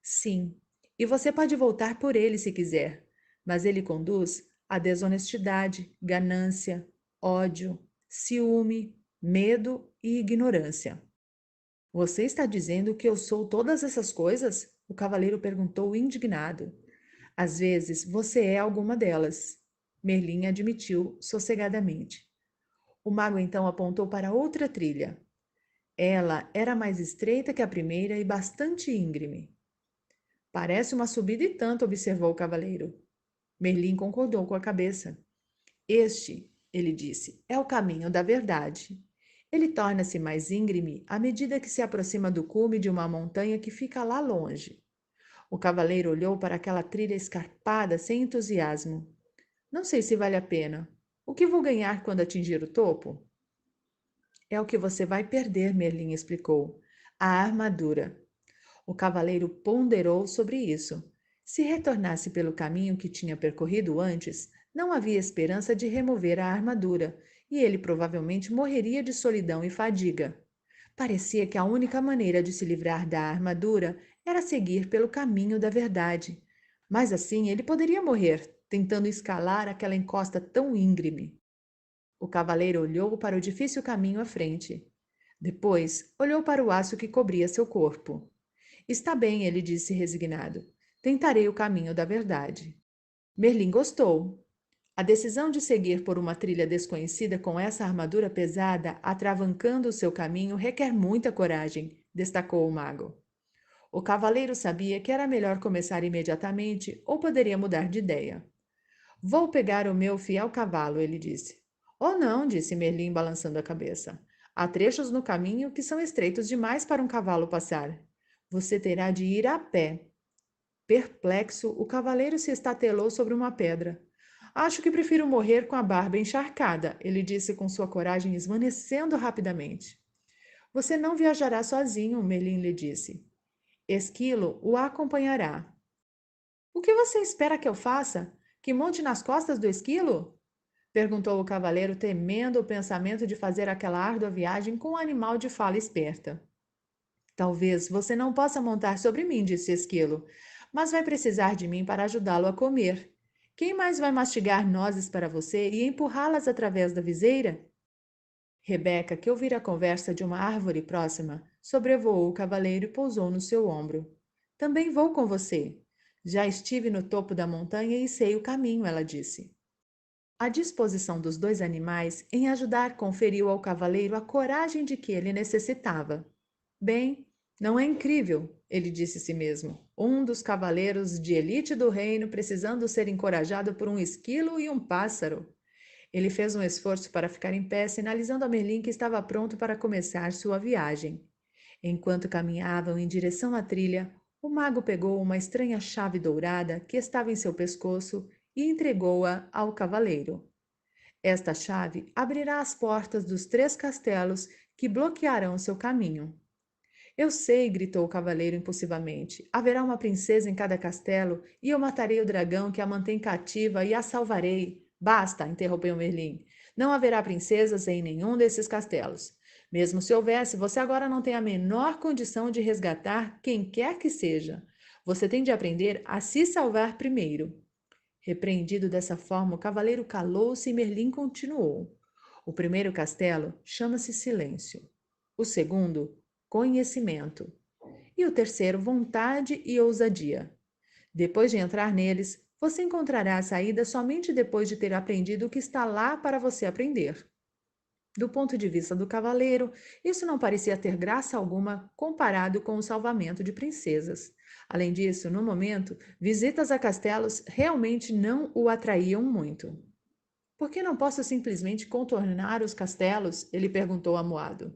Sim, e você pode voltar por ele se quiser, mas ele conduz a desonestidade, ganância, ódio, ciúme, medo e ignorância. Você está dizendo que eu sou todas essas coisas? O cavaleiro perguntou indignado. Às vezes você é alguma delas. Merlin admitiu sossegadamente. O mago então apontou para outra trilha. Ela era mais estreita que a primeira e bastante íngreme. Parece uma subida e tanto, observou o cavaleiro. Merlin concordou com a cabeça. Este, ele disse, é o caminho da verdade. Ele torna-se mais íngreme à medida que se aproxima do cume de uma montanha que fica lá longe. O cavaleiro olhou para aquela trilha escarpada sem entusiasmo. Não sei se vale a pena. O que vou ganhar quando atingir o topo? É o que você vai perder, Merlin explicou. A armadura. O cavaleiro ponderou sobre isso. Se retornasse pelo caminho que tinha percorrido antes, não havia esperança de remover a armadura, e ele provavelmente morreria de solidão e fadiga. Parecia que a única maneira de se livrar da armadura era seguir pelo caminho da verdade. Mas assim ele poderia morrer, tentando escalar aquela encosta tão íngreme. O cavaleiro olhou para o difícil caminho à frente. Depois, olhou para o aço que cobria seu corpo. Está bem, ele disse resignado. Tentarei o caminho da verdade. Merlin gostou. A decisão de seguir por uma trilha desconhecida com essa armadura pesada, atravancando o seu caminho, requer muita coragem, destacou o mago. O cavaleiro sabia que era melhor começar imediatamente ou poderia mudar de ideia. Vou pegar o meu fiel cavalo, ele disse. Oh, não, disse Merlin, balançando a cabeça. Há trechos no caminho que são estreitos demais para um cavalo passar. Você terá de ir a pé. Perplexo, o cavaleiro se estatelou sobre uma pedra. Acho que prefiro morrer com a barba encharcada, ele disse com sua coragem esvanecendo rapidamente. Você não viajará sozinho, Merlin lhe disse. Esquilo o acompanhará. O que você espera que eu faça? Que monte nas costas do esquilo? Perguntou o cavaleiro, temendo o pensamento de fazer aquela árdua viagem com um animal de fala esperta. Talvez você não possa montar sobre mim, disse Esquilo, mas vai precisar de mim para ajudá-lo a comer. Quem mais vai mastigar nozes para você e empurrá-las através da viseira? Rebeca, que ouvira a conversa de uma árvore próxima, sobrevoou o cavaleiro e pousou no seu ombro. Também vou com você. Já estive no topo da montanha e sei o caminho, ela disse. A disposição dos dois animais em ajudar conferiu ao cavaleiro a coragem de que ele necessitava. Bem, não é incrível, ele disse a si mesmo. Um dos cavaleiros de elite do reino precisando ser encorajado por um esquilo e um pássaro. Ele fez um esforço para ficar em pé, sinalizando a Merlin que estava pronto para começar sua viagem. Enquanto caminhavam em direção à trilha, o mago pegou uma estranha chave dourada que estava em seu pescoço e entregou-a ao cavaleiro. Esta chave abrirá as portas dos 3 castelos que bloquearão seu caminho. Eu sei, gritou o cavaleiro impulsivamente. Haverá uma princesa em cada castelo, e eu matarei o dragão que a mantém cativa e a salvarei. Basta, interrompeu Merlin. Não haverá princesas em nenhum desses castelos. Mesmo se houvesse, você agora não tem a menor condição de resgatar quem quer que seja. Você tem de aprender a se salvar primeiro. Repreendido dessa forma, o cavaleiro calou-se e Merlin continuou. O primeiro castelo chama-se Silêncio. O segundo, Conhecimento. E o terceiro, Vontade e Ousadia. Depois de entrar neles, você encontrará a saída somente depois de ter aprendido o que está lá para você aprender. Do ponto de vista do cavaleiro, isso não parecia ter graça alguma comparado com o salvamento de princesas. Além disso, no momento, visitas a castelos realmente não o atraíam muito. Por que não posso simplesmente contornar os castelos? Ele perguntou amuado.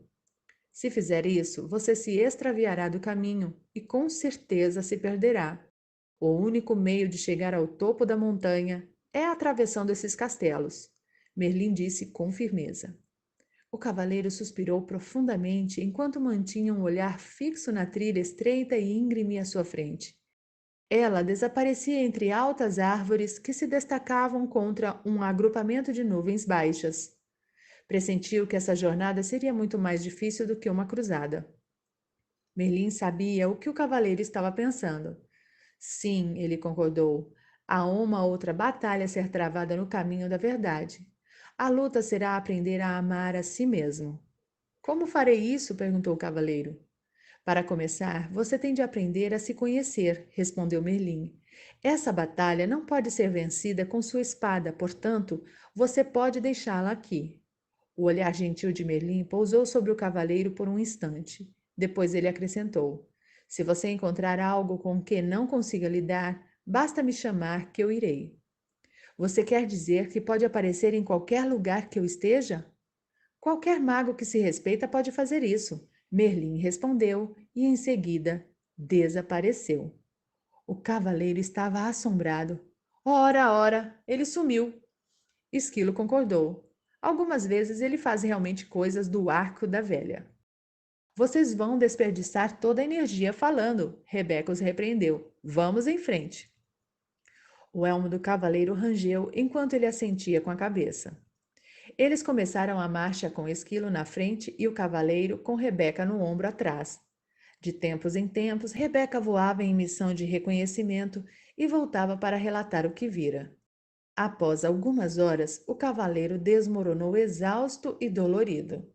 Se fizer isso, você se extraviará do caminho e com certeza se perderá. O único meio de chegar ao topo da montanha é atravessando esses castelos, Merlin disse com firmeza. O cavaleiro suspirou profundamente enquanto mantinha um olhar fixo na trilha estreita e íngreme à sua frente. Ela desaparecia entre altas árvores que se destacavam contra um agrupamento de nuvens baixas. Pressentiu que essa jornada seria muito mais difícil do que uma cruzada. Merlin sabia o que o cavaleiro estava pensando. Sim, ele concordou. Há uma outra batalha a ser travada no caminho da verdade. A luta será aprender a amar a si mesmo. Como farei isso? Perguntou o cavaleiro. Para começar, você tem de aprender a se conhecer, respondeu Merlin. Essa batalha não pode ser vencida com sua espada, portanto, você pode deixá-la aqui. O olhar gentil de Merlin pousou sobre o cavaleiro por um instante. Depois ele acrescentou: Se você encontrar algo com que não consiga lidar, basta me chamar que eu irei. Você quer dizer que pode aparecer em qualquer lugar que eu esteja? Qualquer mago que se respeita pode fazer isso. Merlin respondeu e em seguida desapareceu. O cavaleiro estava assombrado. Ora, ora, ele sumiu. Esquilo concordou. Algumas vezes ele faz realmente coisas do arco da velha. Vocês vão desperdiçar toda a energia falando, Rebeca os repreendeu. Vamos em frente. O elmo do cavaleiro rangeu enquanto ele assentia com a cabeça. Eles começaram a marcha com Esquilo na frente e o cavaleiro com Rebeca no ombro atrás. De tempos em tempos, Rebeca voava em missão de reconhecimento e voltava para relatar o que vira. Após algumas horas, o cavaleiro desmoronou exausto e dolorido.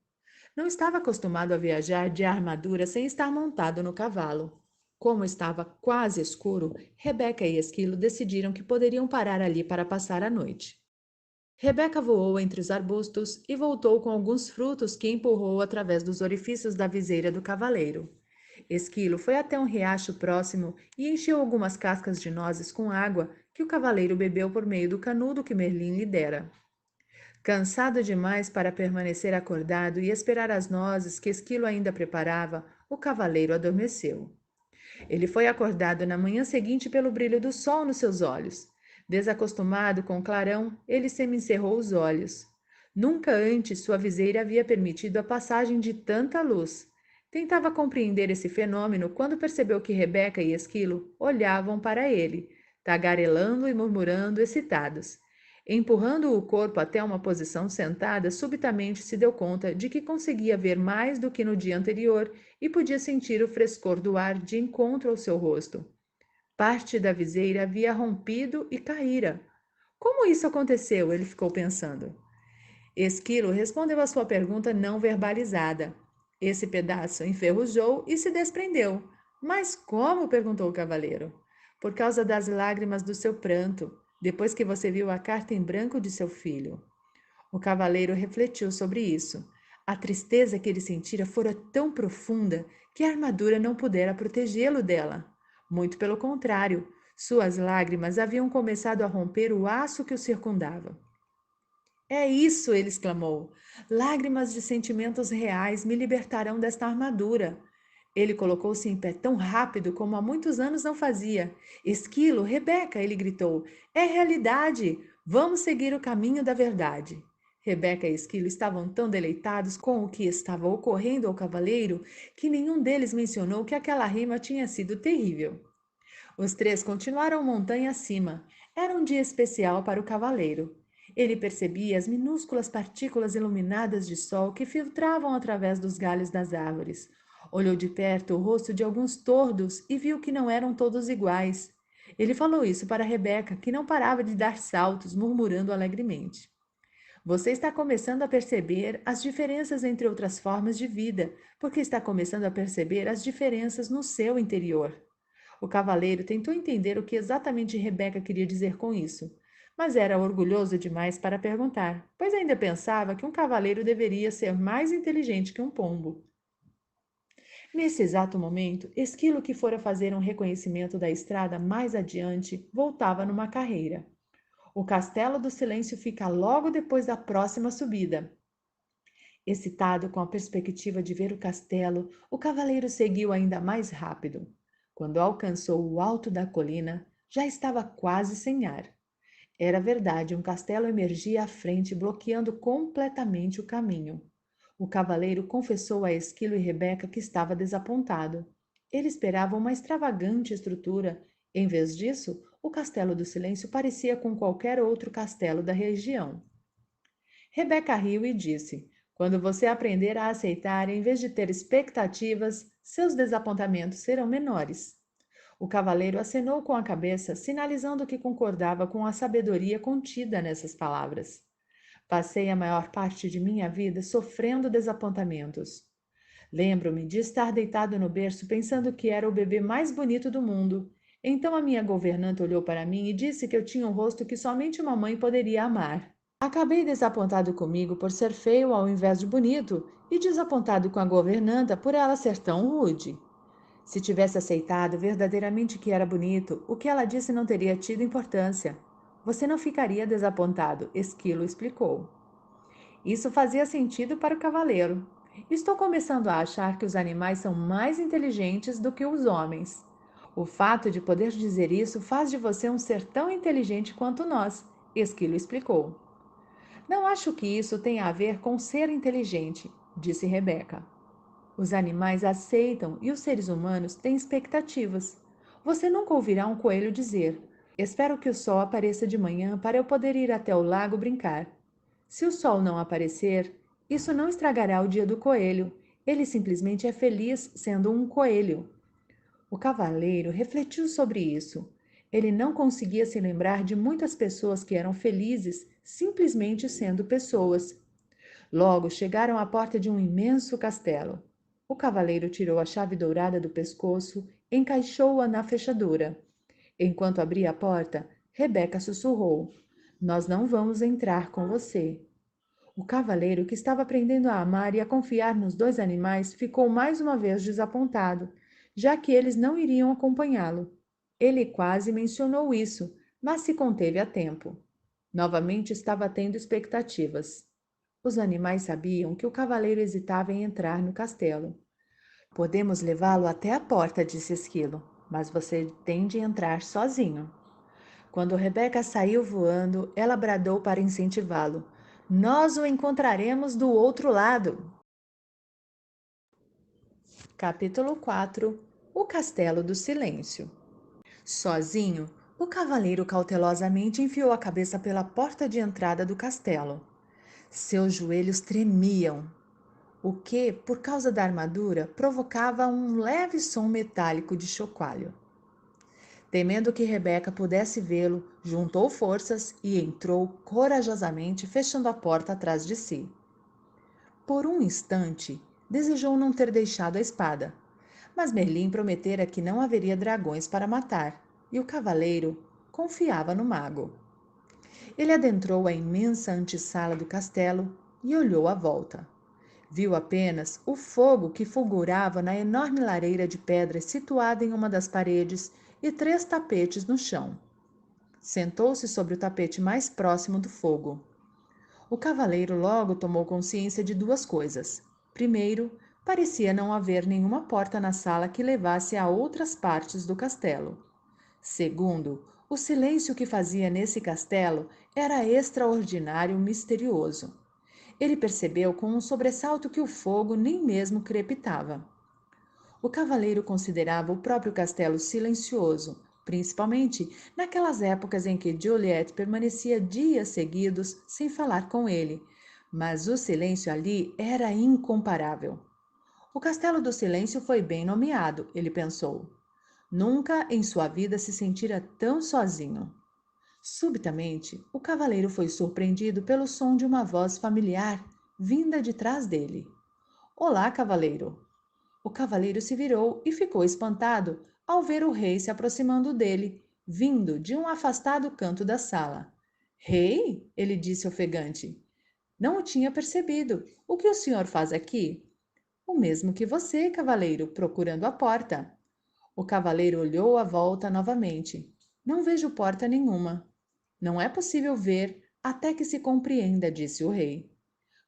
Não estava acostumado a viajar de armadura sem estar montado no cavalo. Como estava quase escuro, Rebeca e Esquilo decidiram que poderiam parar ali para passar a noite. Rebeca voou entre os arbustos e voltou com alguns frutos que empurrou através dos orifícios da viseira do cavaleiro. Esquilo foi até um riacho próximo e encheu algumas cascas de nozes com água que o cavaleiro bebeu por meio do canudo que Merlin lhe dera. Cansado demais para permanecer acordado e esperar as nozes que Esquilo ainda preparava, o cavaleiro adormeceu. Ele foi acordado na manhã seguinte pelo brilho do sol nos seus olhos. Desacostumado com o clarão, ele semicerrou os olhos. Nunca antes sua viseira havia permitido a passagem de tanta luz. Tentava compreender esse fenômeno quando percebeu que Rebeca e Esquilo olhavam para ele, tagarelando e murmurando excitados. Empurrando o corpo até uma posição sentada, subitamente se deu conta de que conseguia ver mais do que no dia anterior e podia sentir o frescor do ar de encontro ao seu rosto. Parte da viseira havia rompido e caíra. Como isso aconteceu? Ele ficou pensando. Esquilo respondeu à sua pergunta não verbalizada. Esse pedaço enferrujou e se desprendeu. Mas como? Perguntou o cavaleiro. Por causa das lágrimas do seu pranto, depois que você viu a carta em branco de seu filho. O cavaleiro refletiu sobre isso. A tristeza que ele sentira fora tão profunda que a armadura não pudera protegê-lo dela. Muito pelo contrário, suas lágrimas haviam começado a romper o aço que o circundava. É isso, ele exclamou. Lágrimas de sentimentos reais me libertarão desta armadura. Ele colocou-se em pé tão rápido como há muitos anos não fazia. Esquilo, Rebeca, ele gritou. É realidade. Vamos seguir o caminho da verdade. Rebeca e Esquilo estavam tão deleitados com o que estava ocorrendo ao cavaleiro que nenhum deles mencionou que aquela rima tinha sido terrível. Os três continuaram montanha acima. Era um dia especial para o cavaleiro. Ele percebia as minúsculas partículas iluminadas de sol que filtravam através dos galhos das árvores. Olhou de perto o rosto de alguns tordos e viu que não eram todos iguais. Ele falou isso para Rebeca, que não parava de dar saltos, murmurando alegremente. Você está começando a perceber as diferenças entre outras formas de vida, porque está começando a perceber as diferenças no seu interior. O cavaleiro tentou entender o que exatamente Rebeca queria dizer com isso, mas era orgulhoso demais para perguntar, pois ainda pensava que um cavaleiro deveria ser mais inteligente que um pombo. Nesse exato momento, Esquilo, que fora fazer um reconhecimento da estrada mais adiante, voltava numa carreira. O Castelo do Silêncio fica logo depois da próxima subida. Excitado com a perspectiva de ver o castelo, o cavaleiro seguiu ainda mais rápido. Quando alcançou o alto da colina, já estava quase sem ar. Era verdade, um castelo emergia à frente, bloqueando completamente o caminho. O cavaleiro confessou a Esquilo e Rebeca que estava desapontado. Ele esperava uma extravagante estrutura. Em vez disso, o Castelo do Silêncio parecia com qualquer outro castelo da região. Rebeca riu e disse: Quando você aprender a aceitar, em vez de ter expectativas, seus desapontamentos serão menores. O cavaleiro acenou com a cabeça, sinalizando que concordava com a sabedoria contida nessas palavras. Passei a maior parte de minha vida sofrendo desapontamentos. Lembro-me de estar deitado no berço pensando que era o bebê mais bonito do mundo. Então a minha governanta olhou para mim e disse que eu tinha um rosto que somente uma mãe poderia amar. Acabei desapontado comigo por ser feio ao invés de bonito e desapontado com a governanta por ela ser tão rude. Se tivesse aceitado verdadeiramente que era bonito, o que ela disse não teria tido importância. Você não ficaria desapontado, Esquilo explicou. Isso fazia sentido para o cavaleiro. Estou começando a achar que os animais são mais inteligentes do que os homens. O fato de poder dizer isso faz de você um ser tão inteligente quanto nós, Esquilo explicou. Não acho que isso tenha a ver com ser inteligente, disse Rebeca. Os animais aceitam e os seres humanos têm expectativas. Você nunca ouvirá um coelho dizer: Espero que o sol apareça de manhã para eu poder ir até o lago brincar. Se o sol não aparecer, isso não estragará o dia do coelho. Ele simplesmente é feliz sendo um coelho. O cavaleiro refletiu sobre isso. Ele não conseguia se lembrar de muitas pessoas que eram felizes simplesmente sendo pessoas. Logo chegaram à porta de um imenso castelo. O cavaleiro tirou a chave dourada do pescoço, encaixou-a na fechadura. Enquanto abria a porta, Rebeca sussurrou: Nós não vamos entrar com você. O cavaleiro, que estava aprendendo a amar e a confiar nos dois animais, ficou mais uma vez desapontado, já que eles não iriam acompanhá-lo. Ele quase mencionou isso, mas se conteve a tempo. Novamente estava tendo expectativas. Os animais sabiam que o cavaleiro hesitava em entrar no castelo. Podemos levá-lo até a porta, disse Esquilo, mas você tem de entrar sozinho. Quando Rebeca saiu voando, ela bradou para incentivá-lo. Nós o encontraremos do outro lado. Capítulo 4. O Castelo do Silêncio. Sozinho, o cavaleiro cautelosamente enfiou a cabeça pela porta de entrada do castelo. Seus joelhos tremiam, o que, por causa da armadura, provocava um leve som metálico de chocalho. Temendo que Rebeca pudesse vê-lo, juntou forças e entrou corajosamente, fechando a porta atrás de si. Por um instante, desejou não ter deixado a espada, mas Merlin prometera que não haveria dragões para matar, e o cavaleiro confiava no mago. Ele adentrou a imensa antessala do castelo e olhou à volta. Viu apenas o fogo que fulgurava na enorme lareira de pedras situada em uma das paredes e 3 tapetes no chão. Sentou-se sobre o tapete mais próximo do fogo. O cavaleiro logo tomou consciência de 2 coisas. Primeiro, parecia não haver nenhuma porta na sala que levasse a outras partes do castelo. Segundo, o silêncio que fazia nesse castelo era extraordinário e misterioso. Ele percebeu com um sobressalto que o fogo nem mesmo crepitava. O cavaleiro considerava o próprio castelo silencioso, principalmente naquelas épocas em que Juliet permanecia dias seguidos sem falar com ele, mas o silêncio ali era incomparável. O Castelo do Silêncio foi bem nomeado, ele pensou. Nunca em sua vida se sentira tão sozinho. Subitamente, o cavaleiro foi surpreendido pelo som de uma voz familiar vinda de trás dele. Olá, cavaleiro! O cavaleiro se virou e ficou espantado ao ver o rei se aproximando dele, vindo de um afastado canto da sala. Rei? Ele disse ofegante. Não o tinha percebido. O que o senhor faz aqui? O mesmo que você, cavaleiro, procurando a porta. O cavaleiro olhou à volta novamente. Não vejo porta nenhuma. Não é possível ver até que se compreenda, disse o rei.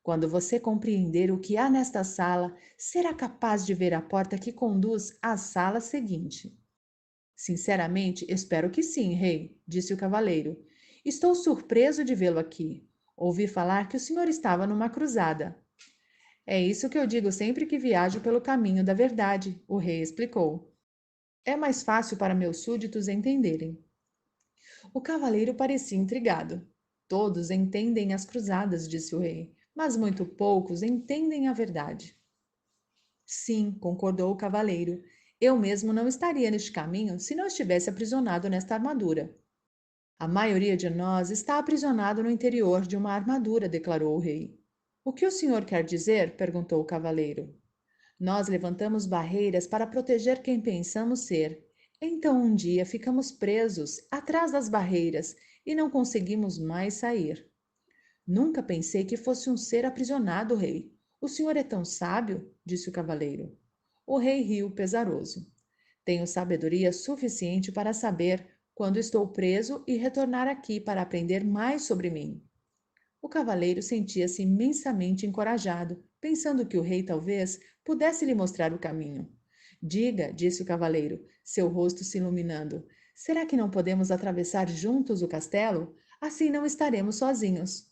Quando você compreender o que há nesta sala, será capaz de ver a porta que conduz à sala seguinte. Sinceramente, espero que sim, rei, disse o cavaleiro. Estou surpreso de vê-lo aqui. Ouvi falar que o senhor estava numa cruzada. É isso que eu digo sempre que viajo pelo caminho da verdade, o rei explicou. É mais fácil para meus súditos entenderem. O cavaleiro parecia intrigado. Todos entendem as cruzadas, disse o rei, mas muito poucos entendem a verdade. Sim, concordou o cavaleiro. Eu mesmo não estaria neste caminho se não estivesse aprisionado nesta armadura. A maioria de nós está aprisionado no interior de uma armadura, declarou o rei. O que o senhor quer dizer? Perguntou o cavaleiro. Nós levantamos barreiras para proteger quem pensamos ser. Então um dia ficamos presos atrás das barreiras e não conseguimos mais sair. Nunca pensei que fosse um ser aprisionado, rei. O senhor é tão sábio, disse o cavaleiro. O rei riu pesaroso. Tenho sabedoria suficiente para saber quando estou preso e retornar aqui para aprender mais sobre mim. O cavaleiro sentia-se imensamente encorajado, pensando que o rei talvez pudesse lhe mostrar o caminho. Diga, disse o cavaleiro, seu rosto se iluminando, será que não podemos atravessar juntos o castelo? Assim não estaremos sozinhos.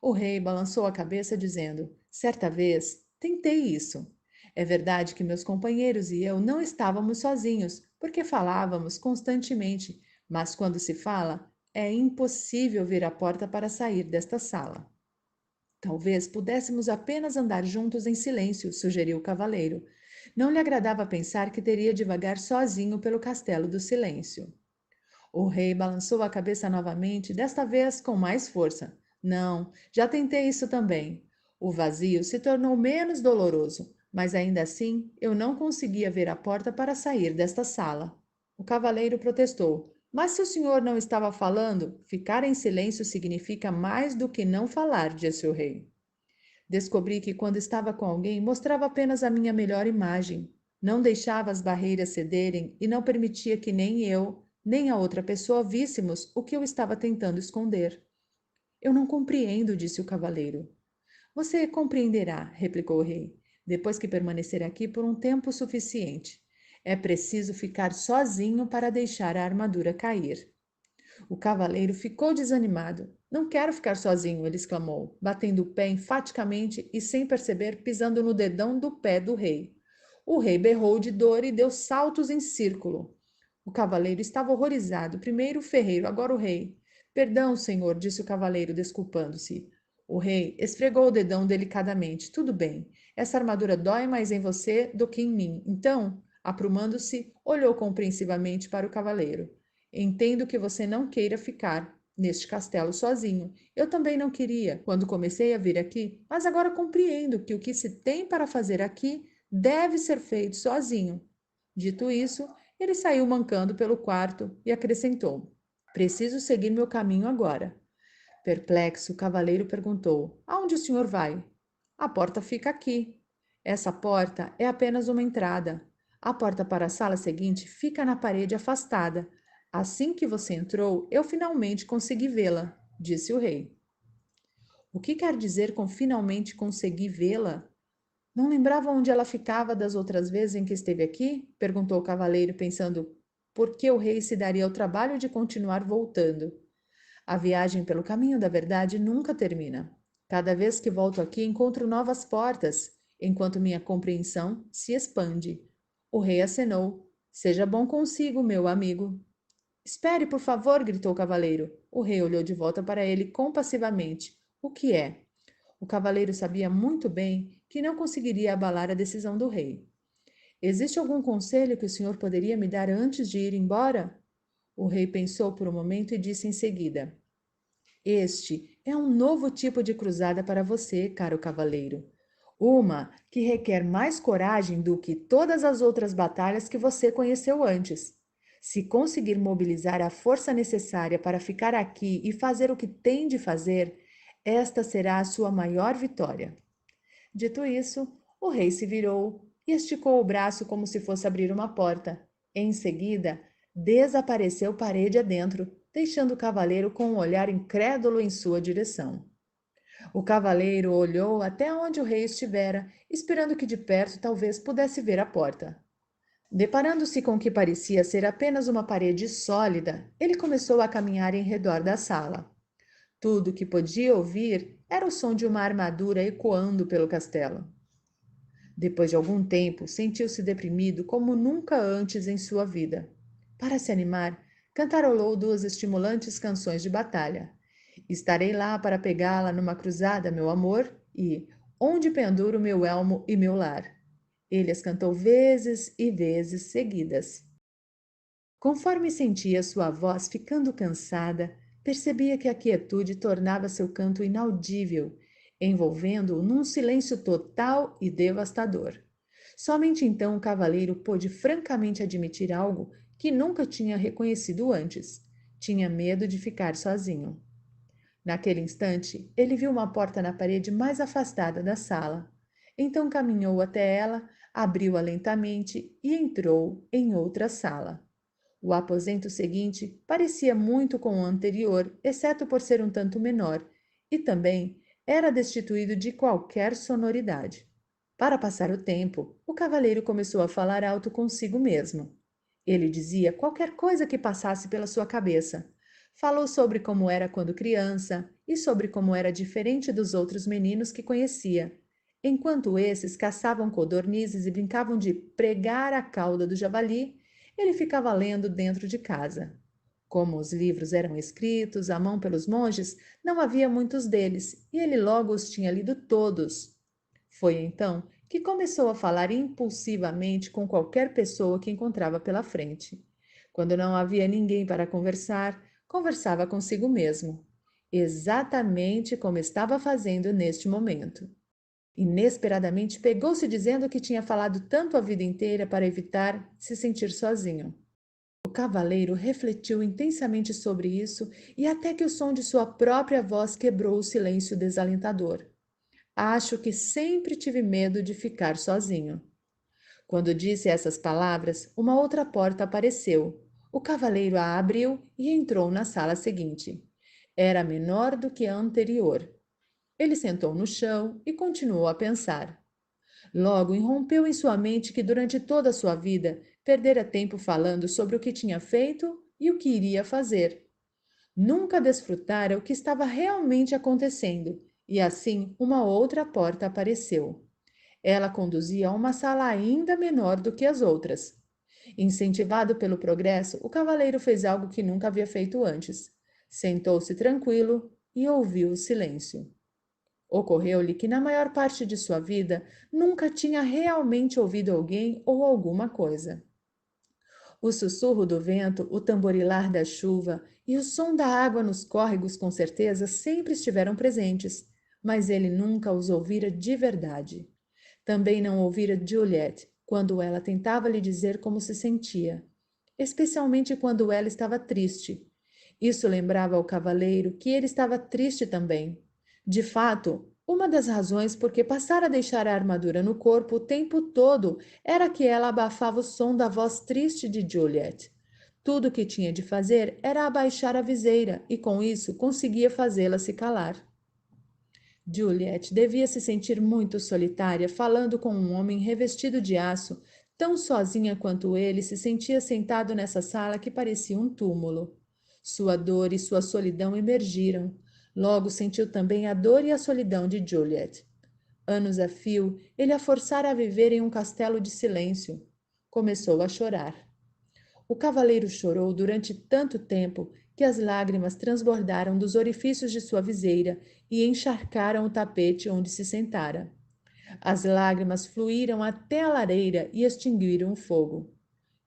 O rei balançou a cabeça, dizendo: certa vez tentei isso. É verdade que meus companheiros e eu não estávamos sozinhos, porque falávamos constantemente, mas quando se fala, é impossível ver a porta para sair desta sala. Talvez pudéssemos apenas andar juntos em silêncio, sugeriu o cavaleiro. Não lhe agradava pensar que teria de vagar sozinho pelo castelo do silêncio. O rei balançou a cabeça novamente, desta vez com mais força. Não, já tentei isso também. O vazio se tornou menos doloroso, mas ainda assim eu não conseguia ver a porta para sair desta sala. O cavaleiro protestou. Mas se o senhor não estava falando, ficar em silêncio significa mais do que não falar, disse o rei. Descobri que quando estava com alguém, mostrava apenas a minha melhor imagem. Não deixava as barreiras cederem e não permitia que nem eu, nem a outra pessoa víssemos o que eu estava tentando esconder. Eu não compreendo, disse o cavaleiro. Você compreenderá, replicou o rei, depois que permanecer aqui por um tempo suficiente. É preciso ficar sozinho para deixar a armadura cair. O cavaleiro ficou desanimado. Não quero ficar sozinho, ele exclamou, batendo o pé enfaticamente e, sem perceber, pisando no dedão do pé do rei. O rei berrou de dor e deu saltos em círculo. O cavaleiro estava horrorizado. Primeiro o ferreiro, agora o rei. Perdão, senhor, disse o cavaleiro, desculpando-se. O rei esfregou o dedão delicadamente. Tudo bem. Essa armadura dói mais em você do que em mim. Então, aprumando-se, olhou compreensivamente para o cavaleiro. Entendo que você não queira ficar neste castelo sozinho. Eu também não queria quando comecei a vir aqui, mas agora compreendo que o que se tem para fazer aqui deve ser feito sozinho. Dito isso, ele saiu mancando pelo quarto e acrescentou: preciso seguir meu caminho agora. Perplexo, o cavaleiro perguntou: aonde o senhor vai? A porta fica aqui. Essa porta é apenas uma entrada. A porta para a sala seguinte fica na parede afastada. Assim que você entrou, eu finalmente consegui vê-la, disse o rei. O que quer dizer com finalmente consegui vê-la? Não lembrava onde ela ficava das outras vezes em que esteve aqui? Perguntou o cavaleiro, pensando por que o rei se daria ao trabalho de continuar voltando. A viagem pelo caminho da verdade nunca termina. Cada vez que volto aqui, encontro novas portas, enquanto minha compreensão se expande. O rei acenou. Seja bom consigo, meu amigo. Espere, por favor, gritou o cavaleiro. O rei olhou de volta para ele compassivamente. O que é? O cavaleiro sabia muito bem que não conseguiria abalar a decisão do rei. Existe algum conselho que o senhor poderia me dar antes de ir embora? O rei pensou por um momento e disse em seguida: este é um novo tipo de cruzada para você, caro cavaleiro. Uma que requer mais coragem do que todas as outras batalhas que você conheceu antes. Se conseguir mobilizar a força necessária para ficar aqui e fazer o que tem de fazer, esta será a sua maior vitória. Dito isso, o rei se virou e esticou o braço como se fosse abrir uma porta. Em seguida, desapareceu parede adentro, deixando o cavaleiro com um olhar incrédulo em sua direção. O cavaleiro olhou até onde o rei estivera, esperando que de perto talvez pudesse ver a porta. Deparando-se com o que parecia ser apenas uma parede sólida, ele começou a caminhar em redor da sala. Tudo o que podia ouvir era o som de uma armadura ecoando pelo castelo. Depois de algum tempo, sentiu-se deprimido como nunca antes em sua vida. Para se animar, cantarolou duas estimulantes canções de batalha. Estarei lá para pegá-la numa cruzada, meu amor, e Onde penduro meu elmo e meu lar. Ele as cantou vezes e vezes seguidas. Conforme sentia sua voz ficando cansada, percebia que a quietude tornava seu canto inaudível, envolvendo-o num silêncio total e devastador. Somente então o cavaleiro pôde francamente admitir algo que nunca tinha reconhecido antes. Tinha medo de ficar sozinho. Naquele instante, ele viu uma porta na parede mais afastada da sala. Então caminhou até ela, abriu-a lentamente e entrou em outra sala. O aposento seguinte parecia muito com o anterior, exceto por ser um tanto menor, e também era destituído de qualquer sonoridade. Para passar o tempo, o cavaleiro começou a falar alto consigo mesmo. Ele dizia qualquer coisa que passasse pela sua cabeça. Falou sobre como era quando criança e sobre como era diferente dos outros meninos que conhecia. Enquanto esses caçavam codornizes e brincavam de pregar a cauda do javali, ele ficava lendo dentro de casa. Como os livros eram escritos à mão pelos monges, não havia muitos deles, e ele logo os tinha lido todos. Foi então que começou a falar impulsivamente com qualquer pessoa que encontrava pela frente. Quando não havia ninguém para conversar, conversava consigo mesmo, exatamente como estava fazendo neste momento. Inesperadamente pegou-se dizendo que tinha falado tanto a vida inteira para evitar se sentir sozinho. O cavaleiro refletiu intensamente sobre isso e até que o som de sua própria voz quebrou o silêncio desalentador. Acho que sempre tive medo de ficar sozinho. Quando disse essas palavras, uma outra porta apareceu. O cavaleiro a abriu e entrou na sala seguinte. Era menor do que a anterior. Ele sentou no chão e continuou a pensar. Logo irrompeu em sua mente que durante toda a sua vida perdera tempo falando sobre o que tinha feito e o que iria fazer. Nunca desfrutara o que estava realmente acontecendo, e assim uma outra porta apareceu. Ela conduzia a uma sala ainda menor do que as outras. Incentivado pelo progresso, o cavaleiro fez algo que nunca havia feito antes. Sentou-se tranquilo e ouviu o silêncio. Ocorreu-lhe que, na maior parte de sua vida, nunca tinha realmente ouvido alguém ou alguma coisa. O sussurro do vento, o tamborilar da chuva e o som da água nos córregos, com certeza, sempre estiveram presentes, mas ele nunca os ouvira de verdade. Também não ouvira Juliet quando ela tentava lhe dizer como se sentia, especialmente quando ela estava triste. Isso lembrava ao cavaleiro que ele estava triste também. De fato, uma das razões por que passara a deixar a armadura no corpo o tempo todo era que ela abafava o som da voz triste de Juliet. Tudo o que tinha de fazer era abaixar a viseira e, com isso, conseguia fazê-la se calar. Juliet devia se sentir muito solitária falando com um homem revestido de aço, tão sozinha quanto ele se sentia sentado nessa sala que parecia um túmulo. Sua dor e sua solidão emergiram. Logo sentiu também a dor e a solidão de Juliet. Anos a fio, ele a forçara a viver em um castelo de silêncio. Começou a chorar. O cavaleiro chorou durante tanto tempo que as lágrimas transbordaram dos orifícios de sua viseira e encharcaram o tapete onde se sentara. As lágrimas fluíram até a lareira e extinguiram o fogo.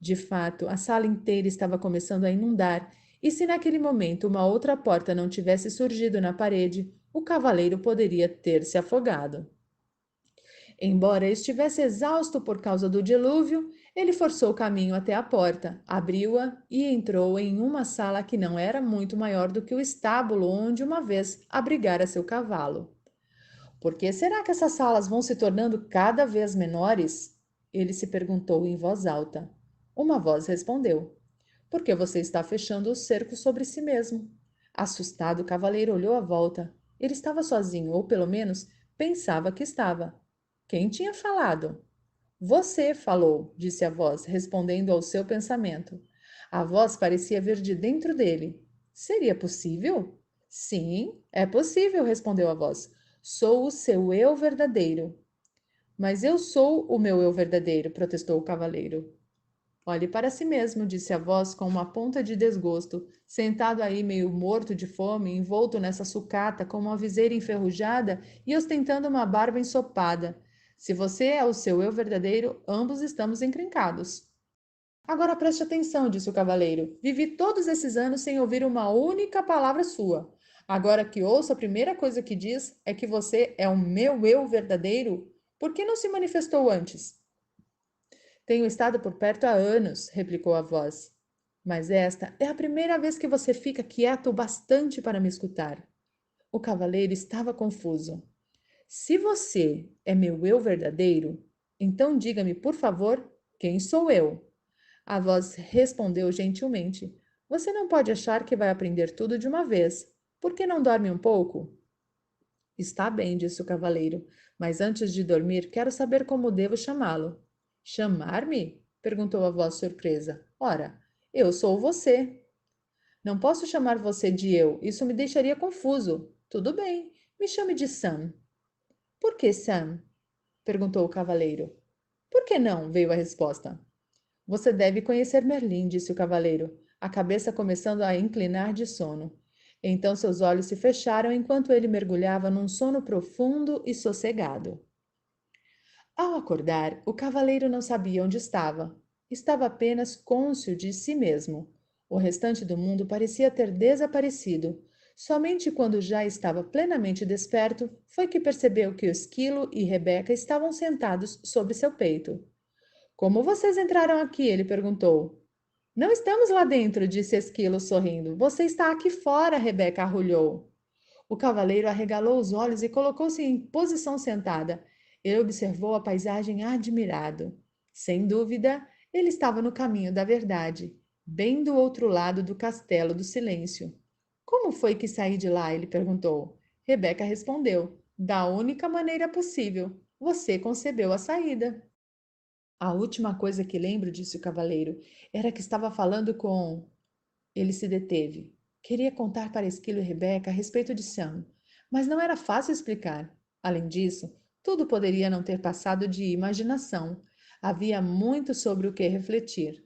De fato, a sala inteira estava começando a inundar, e se naquele momento uma outra porta não tivesse surgido na parede, o cavaleiro poderia ter se afogado. Embora estivesse exausto por causa do dilúvio, ele forçou o caminho até a porta, abriu-a e entrou em uma sala que não era muito maior do que o estábulo onde uma vez abrigara seu cavalo. Por que será que essas salas vão se tornando cada vez menores? Ele se perguntou em voz alta. Uma voz respondeu: Porque você está fechando o cerco sobre si mesmo. Assustado, o cavaleiro olhou à volta. Ele estava sozinho, ou pelo menos pensava que estava. Quem tinha falado? Você falou, disse a voz, respondendo ao seu pensamento. A voz parecia vir de dentro dele. Seria possível? Sim, é possível, respondeu a voz. Sou o seu eu verdadeiro. Mas eu sou o meu eu verdadeiro, protestou o cavaleiro. Olhe para si mesmo, disse a voz com uma ponta de desgosto, sentado aí meio morto de fome, envolto nessa sucata com uma viseira enferrujada e ostentando uma barba ensopada. Se você é o seu eu verdadeiro, ambos estamos encrencados. Agora preste atenção, disse o cavaleiro. Vivi todos esses anos sem ouvir uma única palavra sua. Agora que ouço, a primeira coisa que diz é que você é o meu eu verdadeiro. Por que não se manifestou antes? Tenho estado por perto há anos, replicou a voz. Mas esta é a primeira vez que você fica quieto o bastante para me escutar. O cavaleiro estava confuso. Se você é meu eu verdadeiro, então diga-me, por favor, quem sou eu? A voz respondeu gentilmente. Você não pode achar que vai aprender tudo de uma vez. Por que não dorme um pouco? Está bem, disse o cavaleiro, mas antes de dormir quero saber como devo chamá-lo. Chamar-me? Perguntou a voz surpresa. Ora, eu sou você. Não posso chamar você de eu, isso me deixaria confuso. Tudo bem, me chame de Sam. Por que Sam? Perguntou o cavaleiro. Por que não? Veio a resposta. Você deve conhecer Merlin, disse o cavaleiro, a cabeça começando a inclinar de sono. Então seus olhos se fecharam enquanto ele mergulhava num sono profundo e sossegado. Ao acordar, o cavaleiro não sabia onde estava. Estava apenas cônscio de si mesmo. O restante do mundo parecia ter desaparecido. Somente quando já estava plenamente desperto foi que percebeu que o esquilo e Rebeca estavam sentados sobre seu peito. Como vocês entraram aqui? Ele perguntou. Não estamos lá dentro, disse Esquilo sorrindo. Você está aqui fora, Rebeca arrulhou. O cavaleiro arregalou os olhos e colocou-se em posição sentada. Ele observou a paisagem admirado. Sem dúvida, ele estava no caminho da verdade, bem do outro lado do castelo do silêncio. Como foi que saí de lá? Ele perguntou. Rebeca respondeu. Da única maneira possível. Você concebeu a saída. A última coisa que lembro, disse o cavaleiro, era que estava falando com. Ele se deteve. Queria contar para Esquilo e Rebeca a respeito de Sam, mas não era fácil explicar. Além disso, tudo poderia não ter passado de imaginação. Havia muito sobre o que refletir.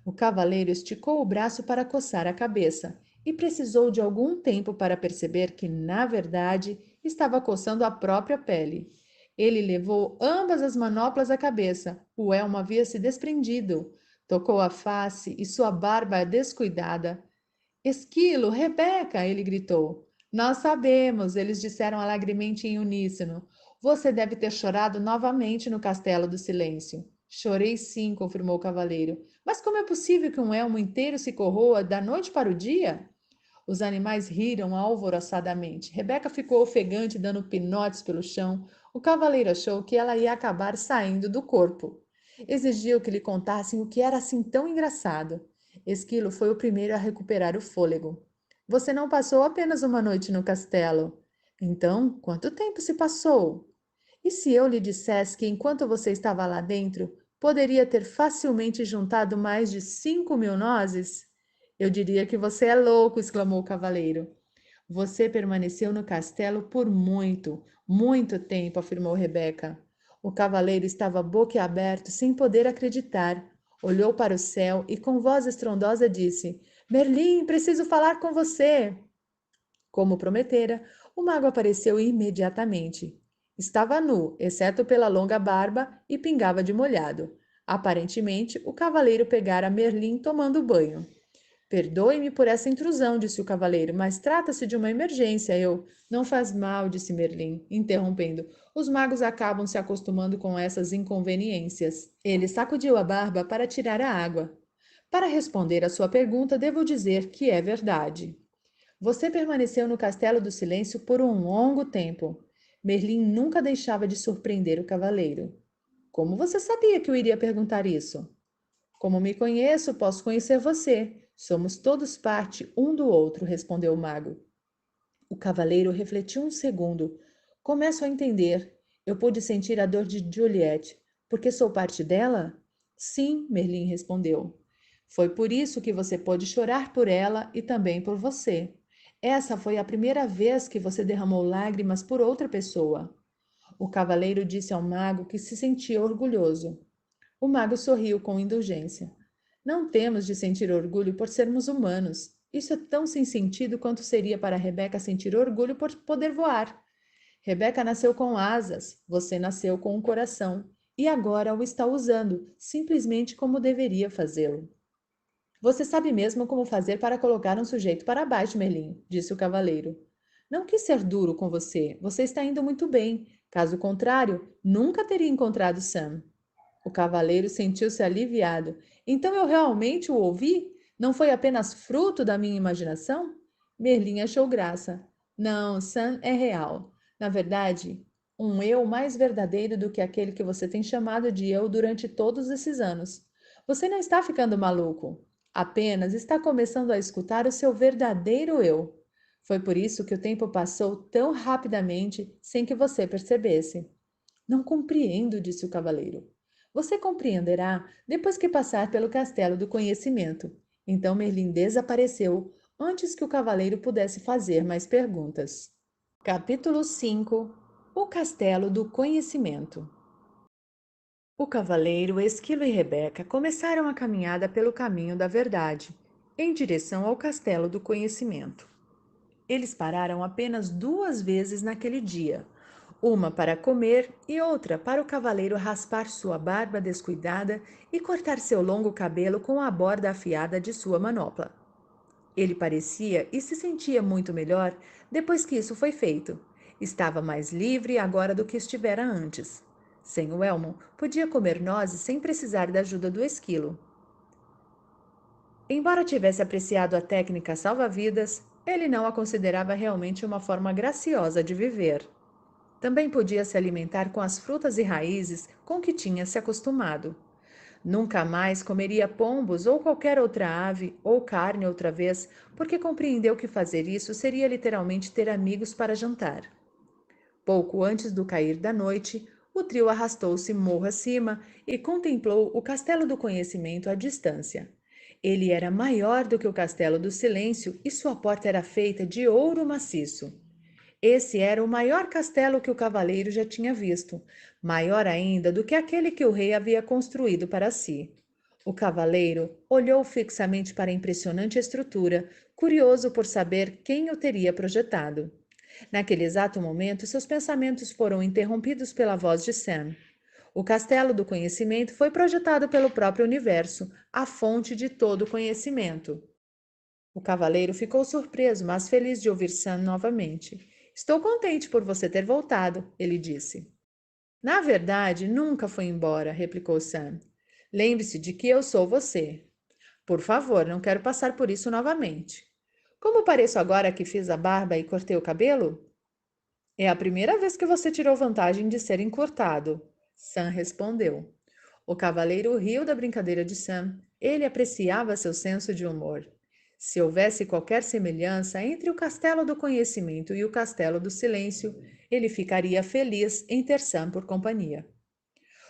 O cavaleiro esticou o braço para coçar a cabeça e precisou de algum tempo para perceber que, na verdade, estava coçando a própria pele. Ele levou ambas as manoplas à cabeça. O elmo havia se desprendido. Tocou a face e sua barba descuidada. Esquilo, Rebeca, ele gritou. Nós sabemos, eles disseram alegremente em uníssono. Você deve ter chorado novamente no Castelo do Silêncio. Chorei sim, confirmou o cavaleiro. Mas como é possível que um elmo inteiro se corroa da noite para o dia? Os animais riram alvoroçadamente. Rebeca ficou ofegante, dando pinotes pelo chão. O cavaleiro achou que ela ia acabar saindo do corpo. Exigiu que lhe contassem o que era assim tão engraçado. Esquilo foi o primeiro a recuperar o fôlego. Você não passou apenas uma noite no castelo. Então, quanto tempo se passou? E se eu lhe dissesse que enquanto você estava lá dentro, poderia ter facilmente juntado mais de 5.000 nozes? Eu diria que você é louco, exclamou o cavaleiro. Você permaneceu no castelo por muito, muito tempo, afirmou Rebeca. O cavaleiro estava boquiaberto, sem poder acreditar. Olhou para o céu e, com voz estrondosa, disse: Merlin, preciso falar com você. Como prometera, o mago apareceu imediatamente. Estava nu, exceto pela longa barba, e pingava de molhado. Aparentemente, o cavaleiro pegara Merlin tomando banho. Perdoe-me por essa intrusão, disse o cavaleiro, mas trata-se de uma emergência. Eu. Não faz mal, disse Merlin, interrompendo. Os magos acabam se acostumando com essas inconveniências. Ele sacudiu a barba para tirar a água. Para responder à sua pergunta, devo dizer que é verdade. Você permaneceu no Castelo do Silêncio por um longo tempo. Merlin nunca deixava de surpreender o cavaleiro. Como você sabia que eu iria perguntar isso? Como me conheço, posso conhecer você. Somos todos parte um do outro, respondeu o mago. O cavaleiro refletiu um segundo. Começo a entender. Eu pude sentir a dor de Juliette. Porque sou parte dela? Sim, Merlin respondeu. Foi por isso que você pôde chorar por ela e também por você. Essa foi a primeira vez que você derramou lágrimas por outra pessoa. O cavaleiro disse ao mago que se sentia orgulhoso. O mago sorriu com indulgência. Não temos de sentir orgulho por sermos humanos. Isso é tão sem sentido quanto seria para Rebeca sentir orgulho por poder voar. Rebeca nasceu com asas, você nasceu com um coração, e agora o está usando, simplesmente como deveria fazê-lo. Você sabe mesmo como fazer para colocar um sujeito para baixo, Merlin, disse o cavaleiro. Não quis ser duro com você, você está indo muito bem. Caso contrário, nunca teria encontrado Sam. O cavaleiro sentiu-se aliviado. Então eu realmente o ouvi? Não foi apenas fruto da minha imaginação? Merlin achou graça. Não, Sam é real. Na verdade, um eu mais verdadeiro do que aquele que você tem chamado de eu durante todos esses anos. Você não está ficando maluco. Apenas está começando a escutar o seu verdadeiro eu. Foi por isso que o tempo passou tão rapidamente sem que você percebesse. Não compreendo, disse o cavaleiro. Você compreenderá depois que passar pelo castelo do conhecimento. Então Merlin desapareceu antes que o cavaleiro pudesse fazer mais perguntas. Capítulo 5. O Castelo do Conhecimento. O cavaleiro, Esquilo e Rebeca começaram a caminhada pelo caminho da verdade, em direção ao Castelo do Conhecimento. Eles pararam apenas 2 vezes naquele dia, uma para comer e outra para o cavaleiro raspar sua barba descuidada e cortar seu longo cabelo com a borda afiada de sua manopla. Ele parecia e se sentia muito melhor depois que isso foi feito. Estava mais livre agora do que estivera antes. Sem o elmo, podia comer nozes sem precisar da ajuda do esquilo. Embora tivesse apreciado a técnica salva-vidas, ele não a considerava realmente uma forma graciosa de viver. Também podia se alimentar com as frutas e raízes com que tinha se acostumado. Nunca mais comeria pombos ou qualquer outra ave ou carne outra vez, porque compreendeu que fazer isso seria literalmente ter amigos para jantar. Pouco antes do cair da noite, o trio arrastou-se morro acima e contemplou o Castelo do Conhecimento à distância. Ele era maior do que o Castelo do Silêncio e sua porta era feita de ouro maciço. Esse era o maior castelo que o cavaleiro já tinha visto, maior ainda do que aquele que o rei havia construído para si. O cavaleiro olhou fixamente para a impressionante estrutura, curioso por saber quem o teria projetado. Naquele exato momento, seus pensamentos foram interrompidos pela voz de Sam. O castelo do conhecimento foi projetado pelo próprio universo, a fonte de todo conhecimento. O cavaleiro ficou surpreso, mas feliz de ouvir Sam novamente. Estou contente por você ter voltado, ele disse. Na verdade, nunca foi embora, replicou Sam. Lembre-se de que eu sou você. Por favor, não quero passar por isso novamente. Como pareço agora que fiz a barba e cortei o cabelo? É a primeira vez que você tirou vantagem de ser encurtado, Sam respondeu. O cavaleiro riu da brincadeira de Sam. Ele apreciava seu senso de humor. Se houvesse qualquer semelhança entre o Castelo do Conhecimento e o Castelo do Silêncio, ele ficaria feliz em ter Sam por companhia.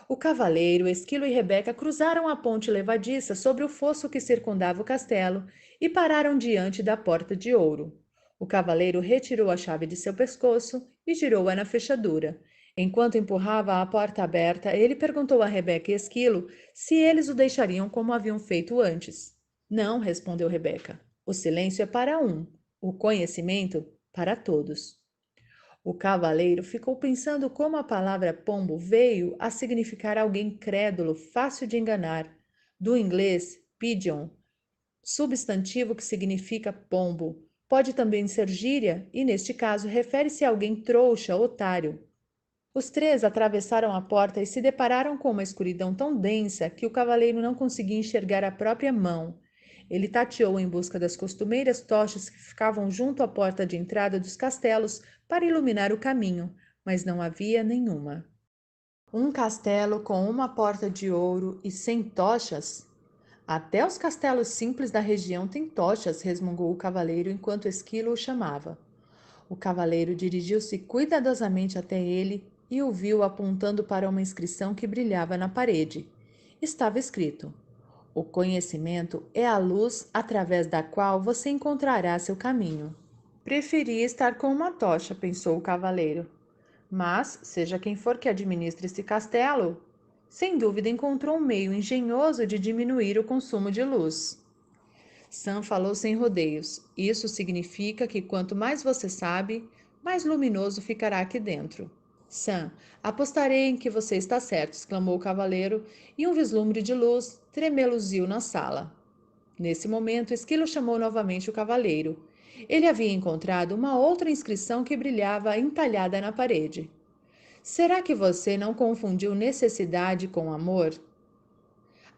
O cavaleiro, Esquilo e Rebeca cruzaram a ponte levadiça sobre o fosso que circundava o castelo e pararam diante da porta de ouro. O cavaleiro retirou a chave de seu pescoço e girou-a na fechadura. Enquanto empurrava a porta aberta, ele perguntou a Rebeca e Esquilo se eles o deixariam como haviam feito antes. Não, respondeu Rebeca. O silêncio é para um, o conhecimento para todos. O cavaleiro ficou pensando como a palavra pombo veio a significar alguém crédulo, fácil de enganar. Do inglês, pigeon, substantivo que significa pombo. Pode também ser gíria e, neste caso, refere-se a alguém trouxa, otário. Os três atravessaram a porta e se depararam com uma escuridão tão densa que o cavaleiro não conseguia enxergar a própria mão. Ele tateou em busca das costumeiras tochas que ficavam junto à porta de entrada dos castelos para iluminar o caminho, mas não havia nenhuma. Um castelo com uma porta de ouro e sem tochas? Até os castelos simples da região têm tochas, resmungou o cavaleiro enquanto Esquilo o chamava. O cavaleiro dirigiu-se cuidadosamente até ele e o viu apontando para uma inscrição que brilhava na parede. Estava escrito: o conhecimento é a luz através da qual você encontrará seu caminho. Preferia estar com uma tocha, pensou o cavaleiro. Mas, seja quem for que administre esse castelo, Sem dúvida encontrou um meio engenhoso de diminuir o consumo de luz. Sam falou sem rodeios. Isso significa que quanto mais você sabe, mais luminoso ficará aqui dentro. Sam, apostarei em que você está certo, exclamou o cavaleiro, e um vislumbre de luz tremeluziu na sala. Nesse momento, Esquilo chamou novamente o cavaleiro. Ele havia encontrado uma outra inscrição que brilhava entalhada na parede. Será que você não confundiu necessidade com amor?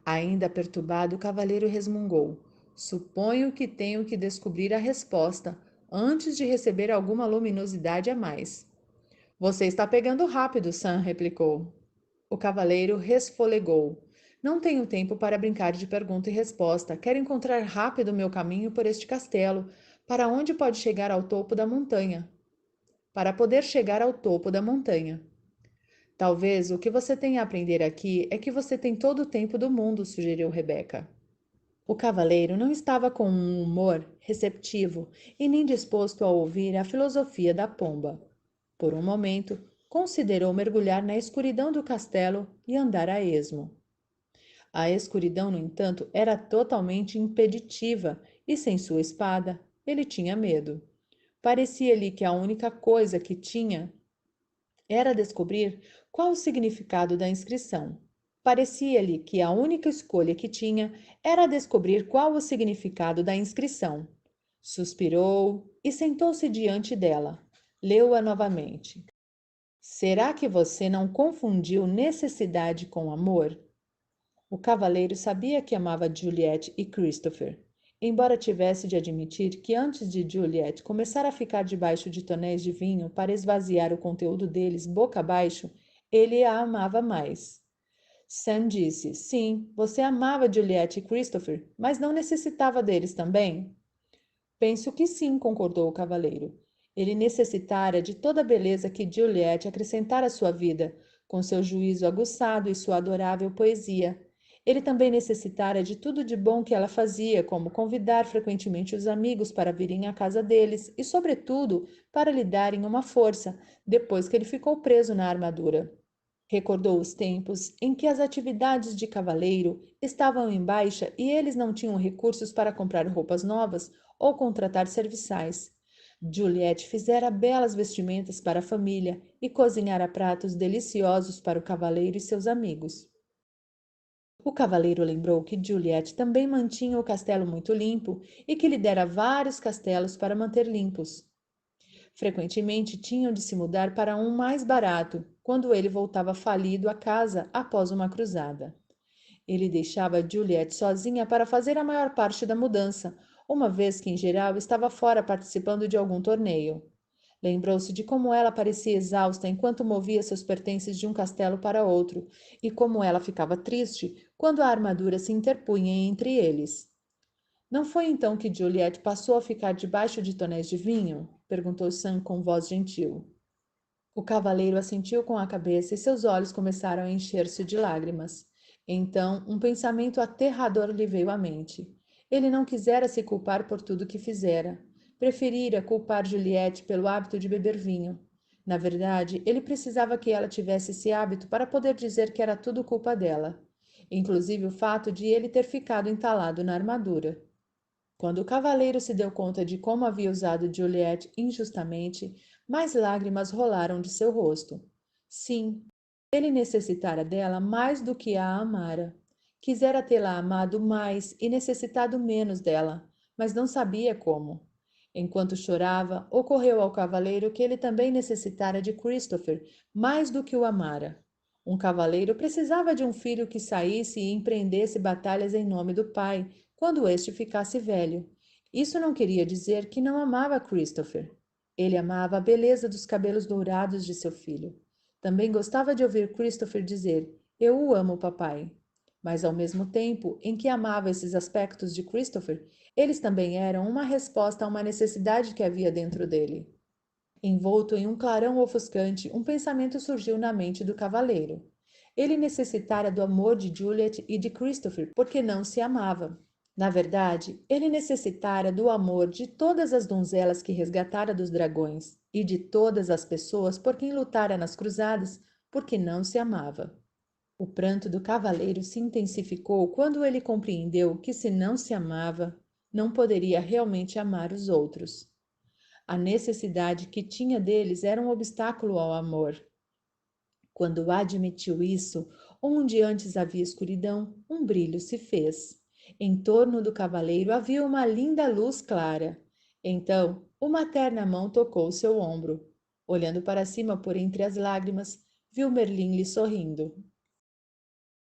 Ainda perturbado, o cavaleiro resmungou. Suponho que tenho que descobrir a resposta antes de receber alguma luminosidade a mais. Você está pegando rápido, Sam, replicou. O cavaleiro resfolegou. Não tenho tempo para brincar de pergunta e resposta. Quero encontrar rápido meu caminho por este castelo, para onde pode chegar ao topo da montanha. Para poder chegar ao topo da montanha. Talvez o que você tenha a aprender aqui é que você tem todo o tempo do mundo, sugeriu Rebeca. O cavaleiro não estava com um humor receptivo e nem disposto a ouvir a filosofia da pomba. Por um momento, considerou mergulhar na escuridão do castelo e andar a esmo. A escuridão, no entanto, era totalmente impeditiva e, sem sua espada, ele tinha medo. Parecia-lhe que a única coisa que tinha era descobrir qual o significado da inscrição. Parecia-lhe que a única escolha que tinha era descobrir qual o significado da inscrição. Suspirou e sentou-se diante dela. Leu-a novamente. Será que você não confundiu necessidade com amor? O cavaleiro sabia que amava Juliet e Christopher, embora tivesse de admitir que antes de Juliet começar a ficar debaixo de tonéis de vinho para esvaziar o conteúdo deles boca abaixo, ele a amava mais. Sam disse: Sim, você amava Juliet e Christopher, mas não necessitava deles também? Penso que sim, concordou o cavaleiro. Ele necessitara de toda a beleza que Juliet acrescentara à sua vida, com seu juízo aguçado e sua adorável poesia. Ele também necessitara de tudo de bom que ela fazia, como convidar frequentemente os amigos para virem à casa deles e, sobretudo, para lhe darem uma força, depois que ele ficou preso na armadura. Recordou os tempos em que as atividades de cavaleiro estavam em baixa e eles não tinham recursos para comprar roupas novas ou contratar serviçais. Juliette fizera belas vestimentas para a família e cozinhara pratos deliciosos para o cavaleiro e seus amigos. O cavaleiro lembrou que Juliette também mantinha o castelo muito limpo e que lhe dera vários castelos para manter limpos. Frequentemente tinham de se mudar para um mais barato, quando ele voltava falido a casa após uma cruzada. Ele deixava Juliette sozinha para fazer a maior parte da mudança, uma vez que, em geral, estava fora participando de algum torneio. Lembrou-se de como ela parecia exausta enquanto movia seus pertences de um castelo para outro, e como ela ficava triste quando a armadura se interpunha entre eles. Não foi então que Juliette passou a ficar debaixo de tonéis de vinho? Perguntou Sam com voz gentil. O cavaleiro assentiu com a cabeça e seus olhos começaram a encher-se de lágrimas. Então, um pensamento aterrador lhe veio à mente. Ele não quisera se culpar por tudo que fizera. Preferira culpar Juliette pelo hábito de beber vinho. Na verdade, ele precisava que ela tivesse esse hábito para poder dizer que era tudo culpa dela, inclusive o fato de ele ter ficado entalado na armadura. Quando o cavaleiro se deu conta de como havia usado Juliette injustamente, mais lágrimas rolaram de seu rosto. Sim, ele necessitara dela mais do que a amara. Quisera tê-la amado mais e necessitado menos dela, mas não sabia como. Enquanto chorava, ocorreu ao cavaleiro que ele também necessitara de Christopher mais do que o amara. Um cavaleiro precisava de um filho que saísse e empreendesse batalhas em nome do pai, quando este ficasse velho. Isso não queria dizer que não amava Christopher. Ele amava a beleza dos cabelos dourados de seu filho. Também gostava de ouvir Christopher dizer: Eu o amo, papai. Mas ao mesmo tempo em que amava esses aspectos de Christopher, eles também eram uma resposta a uma necessidade que havia dentro dele. Envolto em um clarão ofuscante, um pensamento surgiu na mente do cavaleiro. Ele necessitara do amor de Juliet e de Christopher porque não se amava. Na verdade, ele necessitara do amor de todas as donzelas que resgatara dos dragões e de todas as pessoas por quem lutara nas cruzadas porque não se amava. O pranto do cavaleiro se intensificou quando ele compreendeu que, se não se amava, não poderia realmente amar os outros. A necessidade que tinha deles era um obstáculo ao amor. Quando admitiu isso, onde antes havia escuridão, um brilho se fez. Em torno do cavaleiro havia uma linda luz clara. Então, uma terna mão tocou seu ombro. Olhando para cima por entre as lágrimas, viu Merlin lhe sorrindo.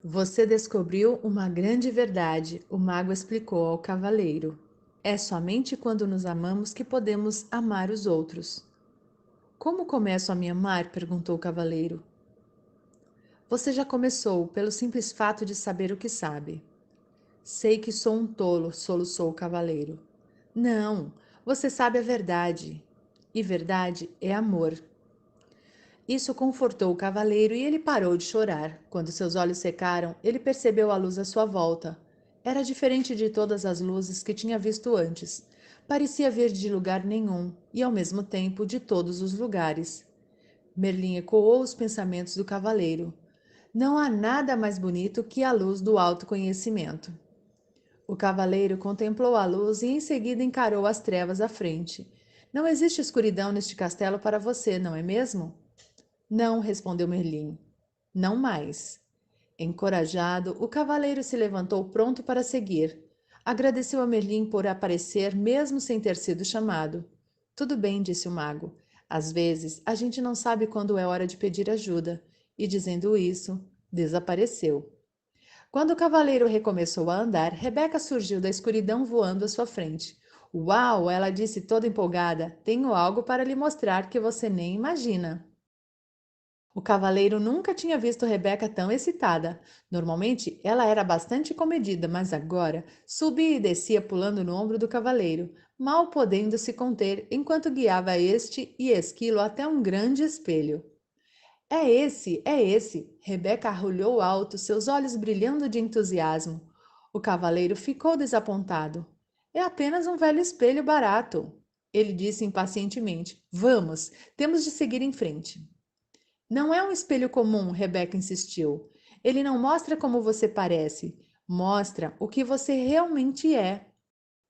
Você descobriu uma grande verdade, o mago explicou ao cavaleiro. É somente quando nos amamos que podemos amar os outros. Como começo a me amar? Perguntou o cavaleiro. Você já começou, pelo simples fato de saber o que sabe. Sei que sou um tolo, soluçou o cavaleiro. Não, você sabe a verdade. E verdade é amor. Isso confortou o cavaleiro e ele parou de chorar. Quando seus olhos secaram, ele percebeu a luz à sua volta. Era diferente de todas as luzes que tinha visto antes. Parecia vir de lugar nenhum e, ao mesmo tempo, de todos os lugares. Merlin ecoou os pensamentos do cavaleiro. Não há nada mais bonito que a luz do autoconhecimento. O cavaleiro contemplou a luz e em seguida encarou as trevas à frente. Não existe escuridão neste castelo para você, não é mesmo? Não, respondeu Merlin. Não mais. Encorajado, o cavaleiro se levantou pronto para seguir. Agradeceu a Merlin por aparecer mesmo sem ter sido chamado. Tudo bem, disse o mago. Às vezes, a gente não sabe quando é hora de pedir ajuda. E dizendo isso, desapareceu. Quando o cavaleiro recomeçou a andar, Rebeca surgiu da escuridão voando à sua frente. Uau! Ela disse toda empolgada. Tenho algo para lhe mostrar que você nem imagina. O cavaleiro nunca tinha visto Rebeca tão excitada. Normalmente, ela era bastante comedida, mas agora subia e descia pulando no ombro do cavaleiro, mal podendo se conter enquanto guiava este e esquilo até um grande espelho. É esse, é esse! Rebeca arrulhou alto, seus olhos brilhando de entusiasmo. O cavaleiro ficou desapontado. É apenas um velho espelho barato. Ele disse impacientemente. Vamos, temos de seguir em frente. Não é um espelho comum, Rebeca insistiu. Ele não mostra como você parece, mostra o que você realmente é.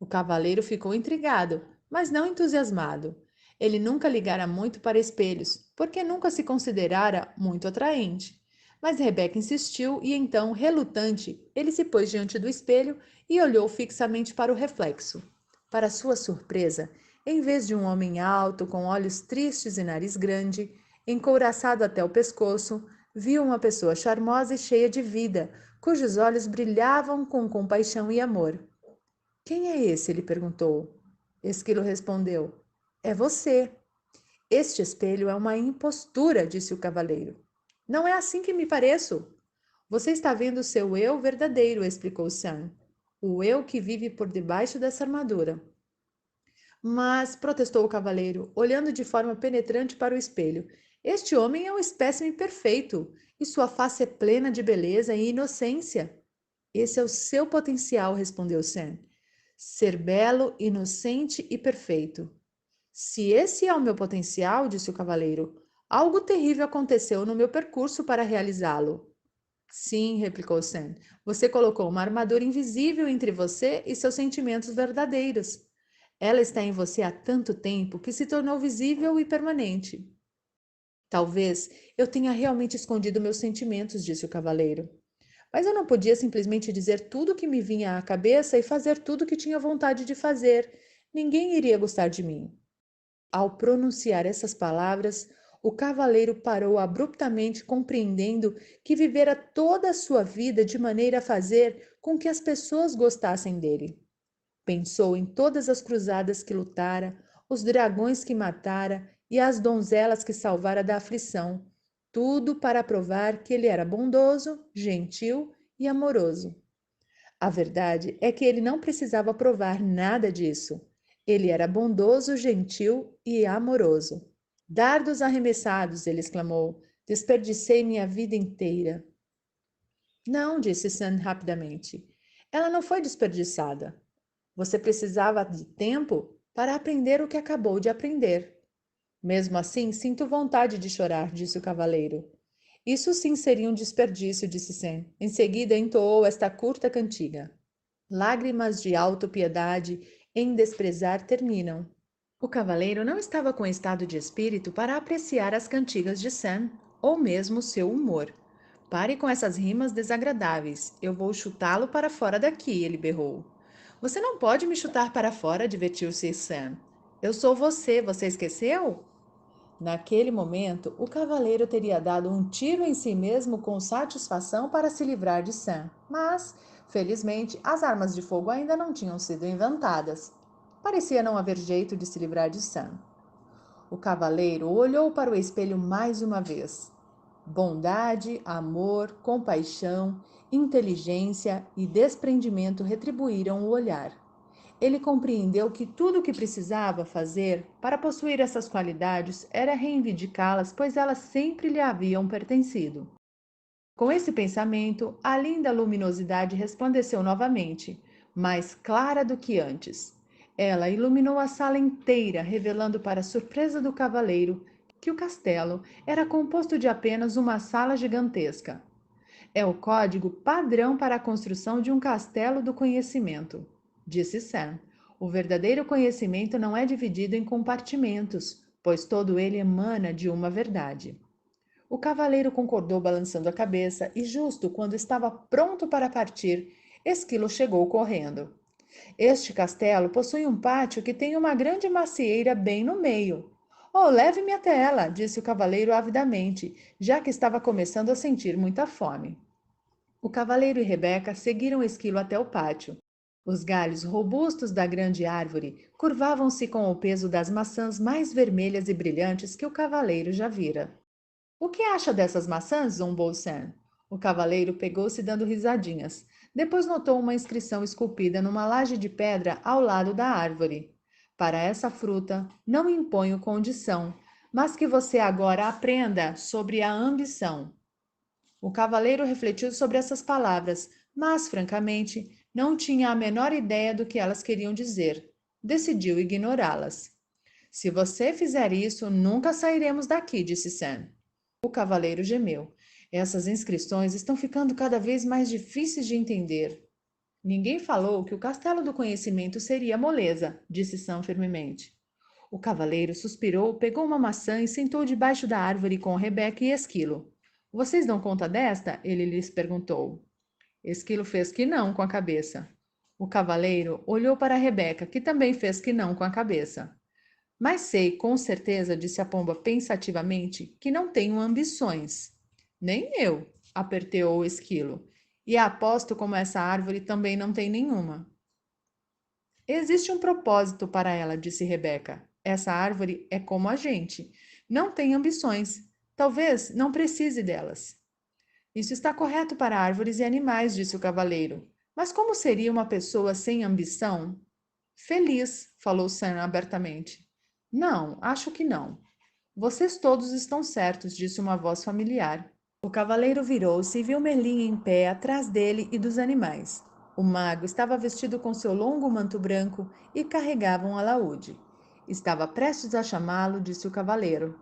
O cavaleiro ficou intrigado, mas não entusiasmado. Ele nunca ligara muito para espelhos, porque nunca se considerara muito atraente. Mas Rebeca insistiu e então, relutante, ele se pôs diante do espelho e olhou fixamente para o reflexo. Para sua surpresa, em vez de um homem alto, com olhos tristes e nariz grande, encouraçado até o pescoço, viu uma pessoa charmosa e cheia de vida, cujos olhos brilhavam com compaixão e amor. Quem é esse? Ele perguntou. Esquilo respondeu. É você. Este espelho é uma impostura, disse o cavaleiro. Não é assim que me pareço. Você está vendo o seu eu verdadeiro, explicou Sam. O eu que vive por debaixo dessa armadura. Mas, protestou o cavaleiro, olhando de forma penetrante para o espelho, este homem é um espécime perfeito, e sua face é plena de beleza e inocência. Esse é o seu potencial, respondeu Sam. Ser belo, inocente e perfeito. Se esse é o meu potencial, disse o cavaleiro, algo terrível aconteceu no meu percurso para realizá-lo. Sim, replicou Sam, você colocou uma armadura invisível entre você e seus sentimentos verdadeiros. Ela está em você há tanto tempo que se tornou visível e permanente. Talvez eu tenha realmente escondido meus sentimentos, disse o cavaleiro. Mas eu não podia simplesmente dizer tudo o que me vinha à cabeça e fazer tudo o que tinha vontade de fazer. Ninguém iria gostar de mim. Ao pronunciar essas palavras, o cavaleiro parou abruptamente, compreendendo que vivera toda a sua vida de maneira a fazer com que as pessoas gostassem dele. Pensou em todas as cruzadas que lutara, os dragões que matara e as donzelas que salvara da aflição, tudo para provar que ele era bondoso, gentil e amoroso. A verdade é que ele não precisava provar nada disso. Ele era bondoso, gentil e amoroso. Dardos arremessados, ele exclamou. Desperdicei minha vida inteira. Não, disse Sam rapidamente. Ela não foi desperdiçada. Você precisava de tempo para aprender o que acabou de aprender. Mesmo assim, sinto vontade de chorar, disse o cavaleiro. Isso sim seria um desperdício, disse Sam. Em seguida entoou esta curta cantiga. Lágrimas de autopiedade em desprezar terminam. O cavaleiro não estava com estado de espírito para apreciar as cantigas de Sam, ou mesmo seu humor. Pare com essas rimas desagradáveis. Eu vou chutá-lo para fora daqui, ele berrou. Você não pode me chutar para fora, divertiu-se Sam. Eu sou você, você esqueceu? Naquele momento, o cavaleiro teria dado um tiro em si mesmo com satisfação para se livrar de Sam, mas, felizmente, as armas de fogo ainda não tinham sido inventadas. Parecia não haver jeito de se livrar de Sam. O cavaleiro olhou para o espelho mais uma vez. Bondade, amor, compaixão, inteligência e desprendimento retribuíram o olhar. Ele compreendeu que tudo o que precisava fazer para possuir essas qualidades era reivindicá-las, pois elas sempre lhe haviam pertencido. Com esse pensamento, a linda luminosidade resplandeceu novamente, mais clara do que antes. Ela iluminou a sala inteira, revelando para a surpresa do cavaleiro que o castelo era composto de apenas uma sala gigantesca. É o código padrão para a construção de um castelo do conhecimento, disse Sam. O verdadeiro conhecimento não é dividido em compartimentos, pois todo ele emana de uma verdade. O cavaleiro concordou balançando a cabeça e, justo quando estava pronto para partir, Esquilo chegou correndo. Este castelo possui um pátio que tem uma grande macieira bem no meio. Oh, leve-me até ela, disse o cavaleiro avidamente, já que estava começando a sentir muita fome. O cavaleiro e Rebeca seguiram Esquilo até o pátio. Os galhos robustos da grande árvore curvavam-se com o peso das maçãs mais vermelhas e brilhantes que o cavaleiro já vira. O que acha dessas maçãs? Zombou Sam. O cavaleiro pegou-se dando risadinhas. Depois notou uma inscrição esculpida numa laje de pedra ao lado da árvore. Para essa fruta, não imponho condição, mas que você agora aprenda sobre a ambição. O cavaleiro refletiu sobre essas palavras, mas, francamente, não tinha a menor ideia do que elas queriam dizer. Decidiu ignorá-las. Se você fizer isso, nunca sairemos daqui, disse Sam. O cavaleiro gemeu. Essas inscrições estão ficando cada vez mais difíceis de entender. Ninguém falou que o castelo do conhecimento seria moleza, disse Sam firmemente. O cavaleiro suspirou, pegou uma maçã e sentou debaixo da árvore com Rebeca e Esquilo. Vocês dão conta desta? Ele lhes perguntou. Esquilo fez que não com a cabeça. O cavaleiro olhou para Rebeca, que também fez que não com a cabeça. Mas sei, com certeza, disse a pomba pensativamente, que não tenho ambições. Nem eu, apertou o esquilo. E aposto como essa árvore também não tem nenhuma. Existe um propósito para ela, disse Rebeca. Essa árvore é como a gente. Não tem ambições. Talvez não precise delas. Isso está correto para árvores e animais, disse o cavaleiro. Mas como seria uma pessoa sem ambição? Feliz, falou Sam abertamente. Não, acho que não. Vocês todos estão certos, disse uma voz familiar. O cavaleiro virou-se e viu Merlin em pé atrás dele e dos animais. O mago estava vestido com seu longo manto branco e carregava um alaúde. Estava prestes a chamá-lo, disse o cavaleiro.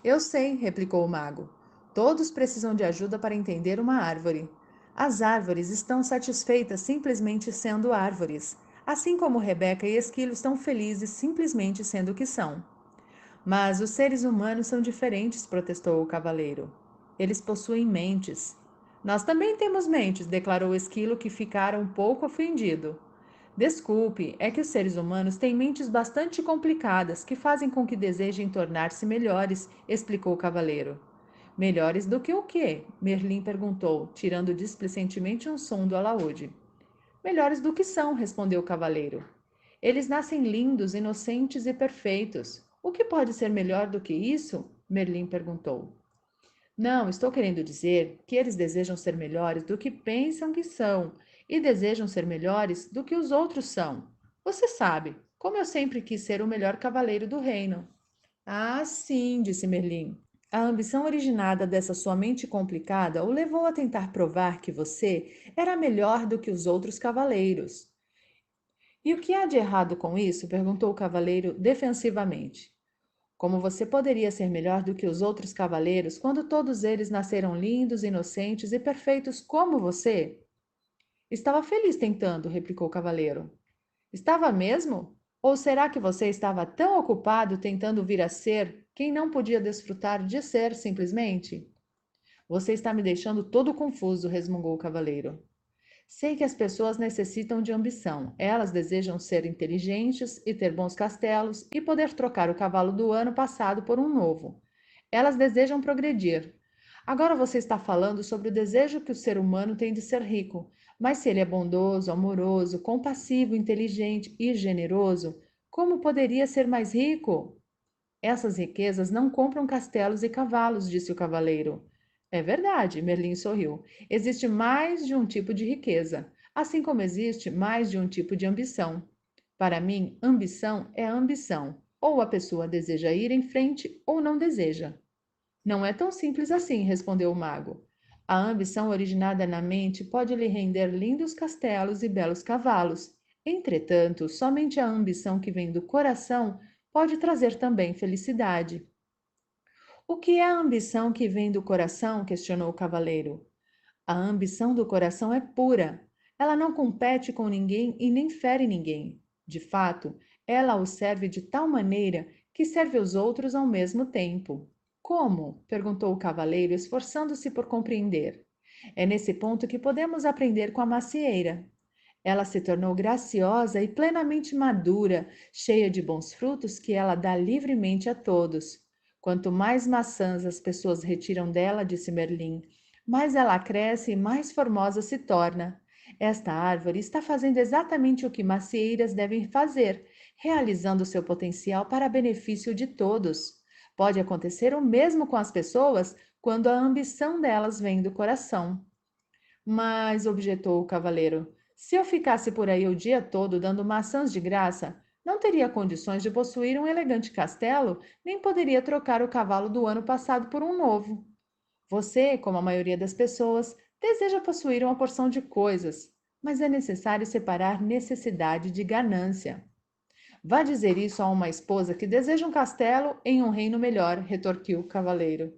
Eu sei, replicou o mago. Todos precisam de ajuda para entender uma árvore. As árvores estão satisfeitas simplesmente sendo árvores, assim como Rebeca e Esquilo estão felizes simplesmente sendo o que são. Mas os seres humanos são diferentes, protestou o cavaleiro. Eles possuem mentes. Nós também temos mentes, declarou Esquilo, que ficara um pouco ofendido. Desculpe, é que os seres humanos têm mentes bastante complicadas que fazem com que desejem tornar-se melhores, explicou o cavaleiro. Melhores do que o quê? Merlin perguntou, tirando displicentemente um som do alaúde. Melhores do que são, respondeu o cavaleiro. Eles nascem lindos, inocentes e perfeitos. O que pode ser melhor do que isso? Merlin perguntou. Não, estou querendo dizer que eles desejam ser melhores do que pensam que são e desejam ser melhores do que os outros são. Você sabe, como eu sempre quis ser o melhor cavaleiro do reino. Ah, sim, disse Merlin. A ambição originada dessa sua mente complicada o levou a tentar provar que você era melhor do que os outros cavaleiros. E o que há de errado com isso? Perguntou o cavaleiro defensivamente. Como você poderia ser melhor do que os outros cavaleiros quando todos eles nasceram lindos, inocentes e perfeitos como você? Estava feliz tentando, replicou o cavaleiro. Estava mesmo? Ou será que você estava tão ocupado tentando vir a ser quem não podia desfrutar de ser simplesmente? Você está me deixando todo confuso, resmungou o cavaleiro. Sei que as pessoas necessitam de ambição. Elas desejam ser inteligentes e ter bons castelos e poder trocar o cavalo do ano passado por um novo. Elas desejam progredir. Agora você está falando sobre o desejo que o ser humano tem de ser rico, mas se ele é bondoso, amoroso, compassivo, inteligente e generoso, como poderia ser mais rico? Essas riquezas não compram castelos e cavalos, disse o cavaleiro. É verdade, Merlin sorriu. Existe mais de um tipo de riqueza, assim como existe mais de um tipo de ambição. Para mim, ambição é ambição. Ou a pessoa deseja ir em frente ou não deseja. Não é tão simples assim, respondeu o mago. A ambição originada na mente pode lhe render lindos castelos e belos cavalos. Entretanto, somente a ambição que vem do coração pode trazer também felicidade. O que é a ambição que vem do coração? Questionou o cavaleiro. A ambição do coração é pura. Ela não compete com ninguém e nem fere ninguém. De fato, ela o serve de tal maneira que serve os outros ao mesmo tempo. Como? Perguntou o cavaleiro, esforçando-se por compreender. É nesse ponto que podemos aprender com a macieira. Ela se tornou graciosa e plenamente madura, cheia de bons frutos que ela dá livremente a todos. Quanto mais maçãs as pessoas retiram dela, disse Merlin, mais ela cresce e mais formosa se torna. Esta árvore está fazendo exatamente o que macieiras devem fazer, realizando seu potencial para benefício de todos. Pode acontecer o mesmo com as pessoas quando a ambição delas vem do coração. Mas, objetou o cavaleiro, se eu ficasse por aí o dia todo dando maçãs de graça, não teria condições de possuir um elegante castelo, nem poderia trocar o cavalo do ano passado por um novo. Você, como a maioria das pessoas, deseja possuir uma porção de coisas, mas é necessário separar necessidade de ganância. Vá dizer isso a uma esposa que deseja um castelo em um reino melhor, retorquiu o cavaleiro.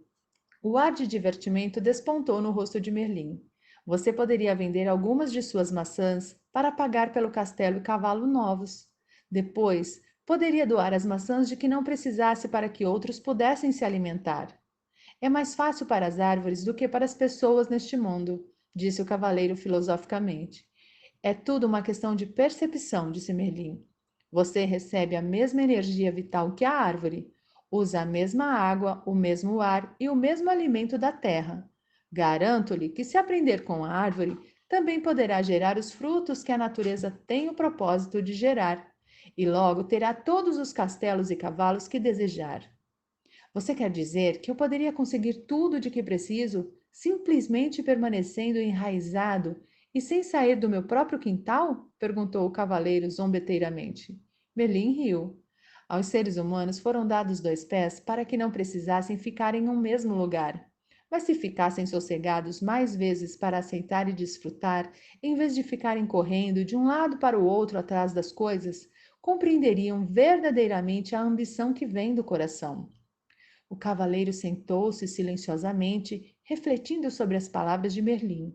O ar de divertimento despontou no rosto de Merlin. Você poderia vender algumas de suas maçãs para pagar pelo castelo e cavalo novos. Depois, poderia doar as maçãs de que não precisasse para que outros pudessem se alimentar. É mais fácil para as árvores do que para as pessoas neste mundo, disse o cavaleiro filosoficamente. É tudo uma questão de percepção, disse Merlin. Você recebe a mesma energia vital que a árvore, usa a mesma água, o mesmo ar e o mesmo alimento da terra. Garanto-lhe que, se aprender com a árvore, também poderá gerar os frutos que a natureza tem o propósito de gerar, e logo terá todos os castelos e cavalos que desejar. Você quer dizer que eu poderia conseguir tudo de que preciso simplesmente permanecendo enraizado e sem sair do meu próprio quintal? Perguntou o cavaleiro zombeteiramente. Merlin riu. Aos seres humanos foram dados 2 pés para que não precisassem ficar em um mesmo lugar. Mas se ficassem sossegados mais vezes para aceitar e desfrutar, em vez de ficarem correndo de um lado para o outro atrás das coisas, compreenderiam verdadeiramente a ambição que vem do coração. O cavaleiro sentou-se silenciosamente, refletindo sobre as palavras de Merlin.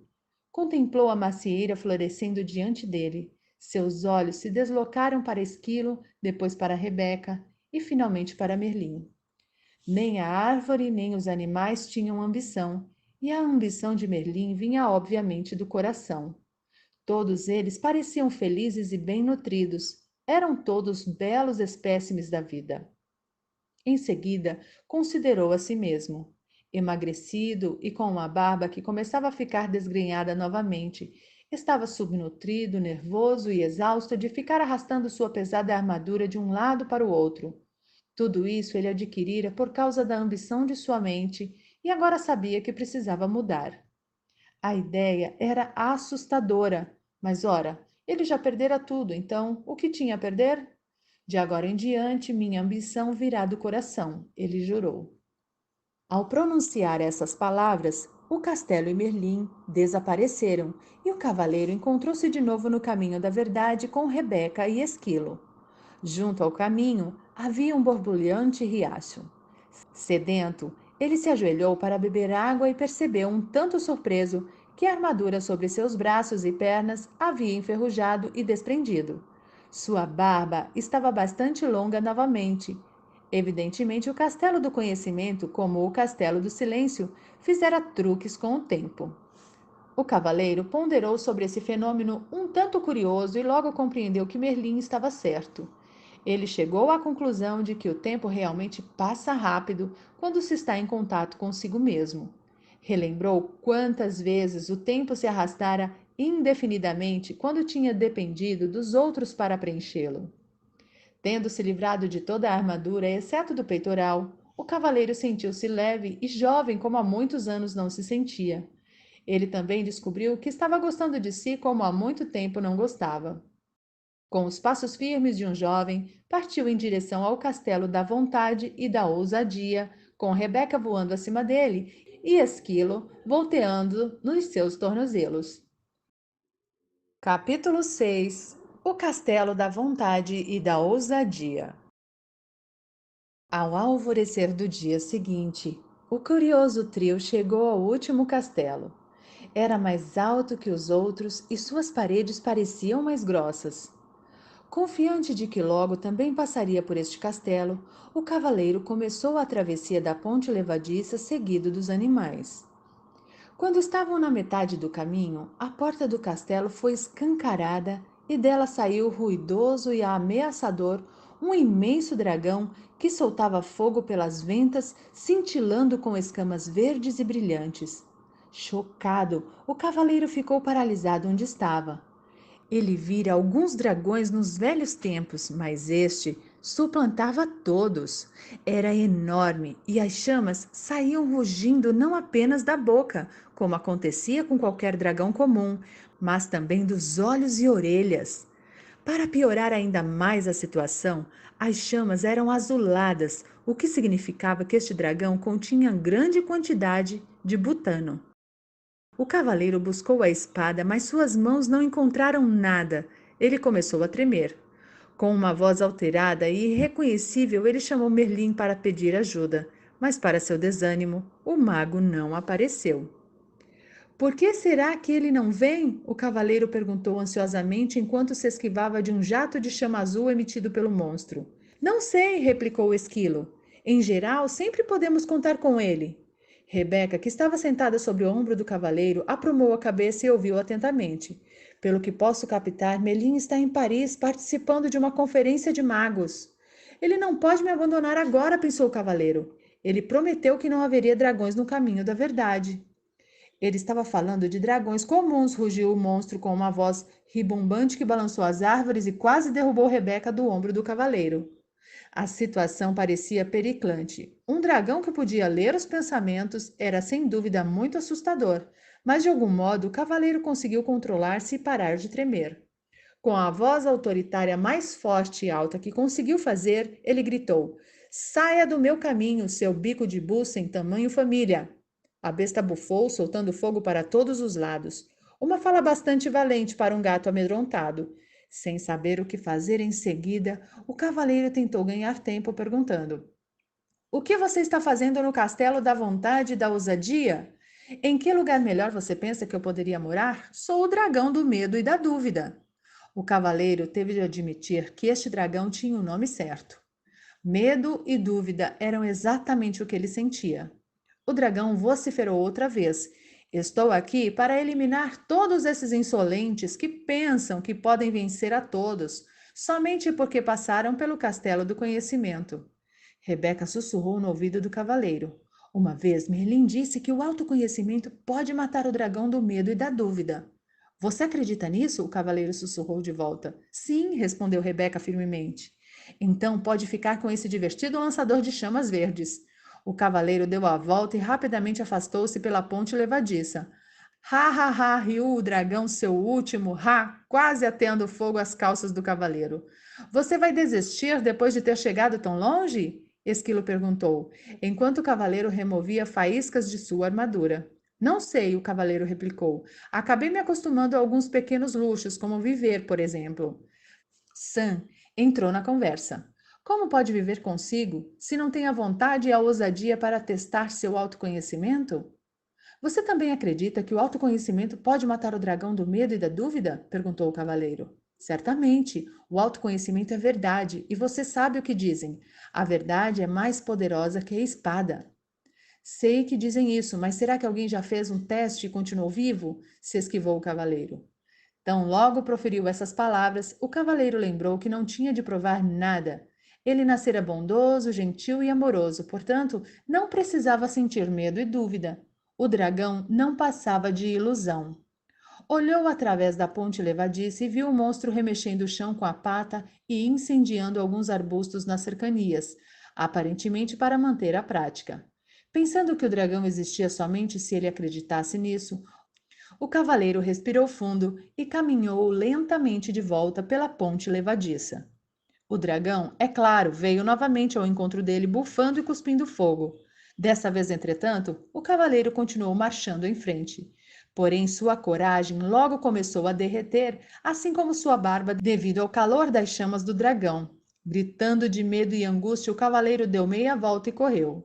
Contemplou a macieira florescendo diante dele. Seus olhos se deslocaram para Esquilo, depois para Rebeca e finalmente para Merlin. Nem a árvore nem os animais tinham ambição, e a ambição de Merlin vinha obviamente do coração. Todos eles pareciam felizes e bem nutridos. Eram todos belos espécimes da vida. Em seguida, considerou a si mesmo. Emagrecido e com uma barba que começava a ficar desgrenhada novamente, estava subnutrido, nervoso e exausto de ficar arrastando sua pesada armadura de um lado para o outro. Tudo isso ele adquirira por causa da ambição de sua mente e agora sabia que precisava mudar. A ideia era assustadora, mas ora, ele já perdera tudo, então o que tinha a perder? De agora em diante, minha ambição virá do coração, ele jurou. Ao pronunciar essas palavras, o castelo e Merlin desapareceram e o cavaleiro encontrou-se de novo no caminho da verdade com Rebeca e Esquilo. Junto ao caminho, havia um borbulhante riacho. Sedento, ele se ajoelhou para beber água e percebeu, um tanto surpreso, que a armadura sobre seus braços e pernas havia enferrujado e desprendido. Sua barba estava bastante longa novamente. Evidentemente, o castelo do conhecimento, como o castelo do silêncio, fizera truques com o tempo. O cavaleiro ponderou sobre esse fenômeno um tanto curioso e logo compreendeu que Merlin estava certo. Ele chegou à conclusão de que o tempo realmente passa rápido quando se está em contato consigo mesmo. Relembrou quantas vezes o tempo se arrastara indefinidamente quando tinha dependido dos outros para preenchê-lo. Tendo se livrado de toda a armadura, exceto do peitoral, o cavaleiro sentiu-se leve e jovem como há muitos anos não se sentia. Ele também descobriu que estava gostando de si como há muito tempo não gostava. Com os passos firmes de um jovem, partiu em direção ao castelo da vontade e da ousadia, com Rebeca voando acima dele e Esquilo volteando nos seus tornozelos. Capítulo 6. O castelo da vontade e da ousadia. Ao alvorecer do dia seguinte, o curioso trio chegou ao último castelo. Era mais alto que os outros e suas paredes pareciam mais grossas. Confiante de que logo também passaria por este castelo, o cavaleiro começou a travessia da ponte levadiça seguido dos animais. Quando estavam na metade do caminho, a porta do castelo foi escancarada e dela saiu ruidoso e ameaçador um imenso dragão que soltava fogo pelas ventas, cintilando com escamas verdes e brilhantes. Chocado, o cavaleiro ficou paralisado onde estava. Ele vira alguns dragões nos velhos tempos, mas este suplantava todos. Era enorme e as chamas saíam rugindo não apenas da boca, como acontecia com qualquer dragão comum, mas também dos olhos e orelhas. Para piorar ainda mais a situação, as chamas eram azuladas, o que significava que este dragão continha grande quantidade de butano. O cavaleiro buscou a espada, mas suas mãos não encontraram nada. Ele começou a tremer. Com uma voz alterada e irreconhecível, ele chamou Merlin para pedir ajuda, mas para seu desânimo, o mago não apareceu. Por que será que ele não vem? O cavaleiro perguntou ansiosamente enquanto se esquivava de um jato de chama azul emitido pelo monstro. Não sei, replicou o esquilo. Em geral, sempre podemos contar com ele. Rebeca, que estava sentada sobre o ombro do cavaleiro, aprumou a cabeça e ouviu atentamente. Pelo que posso captar, Melin está em Paris participando de uma conferência de magos. Ele não pode me abandonar agora, pensou o cavaleiro. Ele prometeu que não haveria dragões no caminho da verdade. Ele estava falando de dragões comuns, rugiu o monstro com uma voz ribombante que balançou as árvores e quase derrubou Rebeca do ombro do cavaleiro. A situação parecia periclante. Um dragão que podia ler os pensamentos era sem dúvida muito assustador, mas de algum modo o cavaleiro conseguiu controlar-se e parar de tremer. Com a voz autoritária mais forte e alta que conseguiu fazer, ele gritou: Saia do meu caminho, seu bico de buça em tamanho família! A besta bufou, soltando fogo para todos os lados. Uma fala bastante valente para um gato amedrontado. Sem saber o que fazer em seguida, o cavaleiro tentou ganhar tempo perguntando: O que você está fazendo no castelo da vontade e da ousadia? Em que lugar melhor você pensa que eu poderia morar? Sou o dragão do medo e da dúvida. O cavaleiro teve de admitir que este dragão tinha o nome certo. Medo e dúvida eram exatamente o que ele sentia. O dragão vociferou outra vez. Estou aqui para eliminar todos esses insolentes que pensam que podem vencer a todos, somente porque passaram pelo castelo do conhecimento. Rebeca sussurrou no ouvido do cavaleiro. Uma vez Merlin disse que o autoconhecimento pode matar o dragão do medo e da dúvida. Você acredita nisso? O cavaleiro sussurrou de volta. Sim, respondeu Rebeca firmemente. Então pode ficar com esse divertido lançador de chamas verdes. O cavaleiro deu a volta e rapidamente afastou-se pela ponte levadiça. Ha, ha, ha, riu o dragão, seu último, ha, quase ateando fogo às calças do cavaleiro. Você vai desistir depois de ter chegado tão longe? Esquilo perguntou, enquanto o cavaleiro removia faíscas de sua armadura. Não sei, o cavaleiro replicou. Acabei me acostumando a alguns pequenos luxos, como viver, por exemplo. Sam entrou na conversa. Como pode viver consigo se não tem a vontade e a ousadia para testar seu autoconhecimento? Você também acredita que o autoconhecimento pode matar o dragão do medo e da dúvida? Perguntou o cavaleiro. Certamente, o autoconhecimento é verdade e você sabe o que dizem. A verdade é mais poderosa que a espada. Sei que dizem isso, mas será que alguém já fez um teste e continuou vivo? Se esquivou o cavaleiro. Tão logo proferiu essas palavras, o cavaleiro lembrou que não tinha de provar nada. Ele nascera bondoso, gentil e amoroso, portanto, não precisava sentir medo e dúvida. O dragão não passava de ilusão. Olhou através da ponte levadiça e viu o monstro remexendo o chão com a pata e incendiando alguns arbustos nas cercanias, aparentemente para manter a prática. Pensando que o dragão existia somente se ele acreditasse nisso, o cavaleiro respirou fundo e caminhou lentamente de volta pela ponte levadiça. O dragão, é claro, veio novamente ao encontro dele, bufando e cuspindo fogo. Dessa vez, entretanto, o cavaleiro continuou marchando em frente. Porém, sua coragem logo começou a derreter, assim como sua barba, devido ao calor das chamas do dragão. Gritando de medo e angústia, o cavaleiro deu meia volta e correu.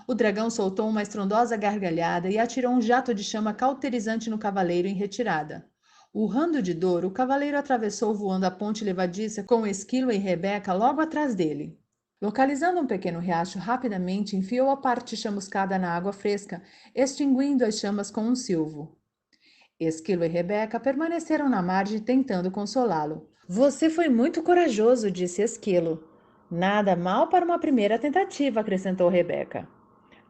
O dragão soltou uma estrondosa gargalhada e atirou um jato de chama cauterizante no cavaleiro em retirada. Urrando de dor, o cavaleiro atravessou voando a ponte levadiça com Esquilo e Rebeca logo atrás dele. Localizando um pequeno riacho, rapidamente enfiou a parte chamuscada na água fresca, extinguindo as chamas com um silvo. Esquilo e Rebeca permaneceram na margem tentando consolá-lo. Você foi muito corajoso, disse Esquilo. Nada mal para uma primeira tentativa, acrescentou Rebeca.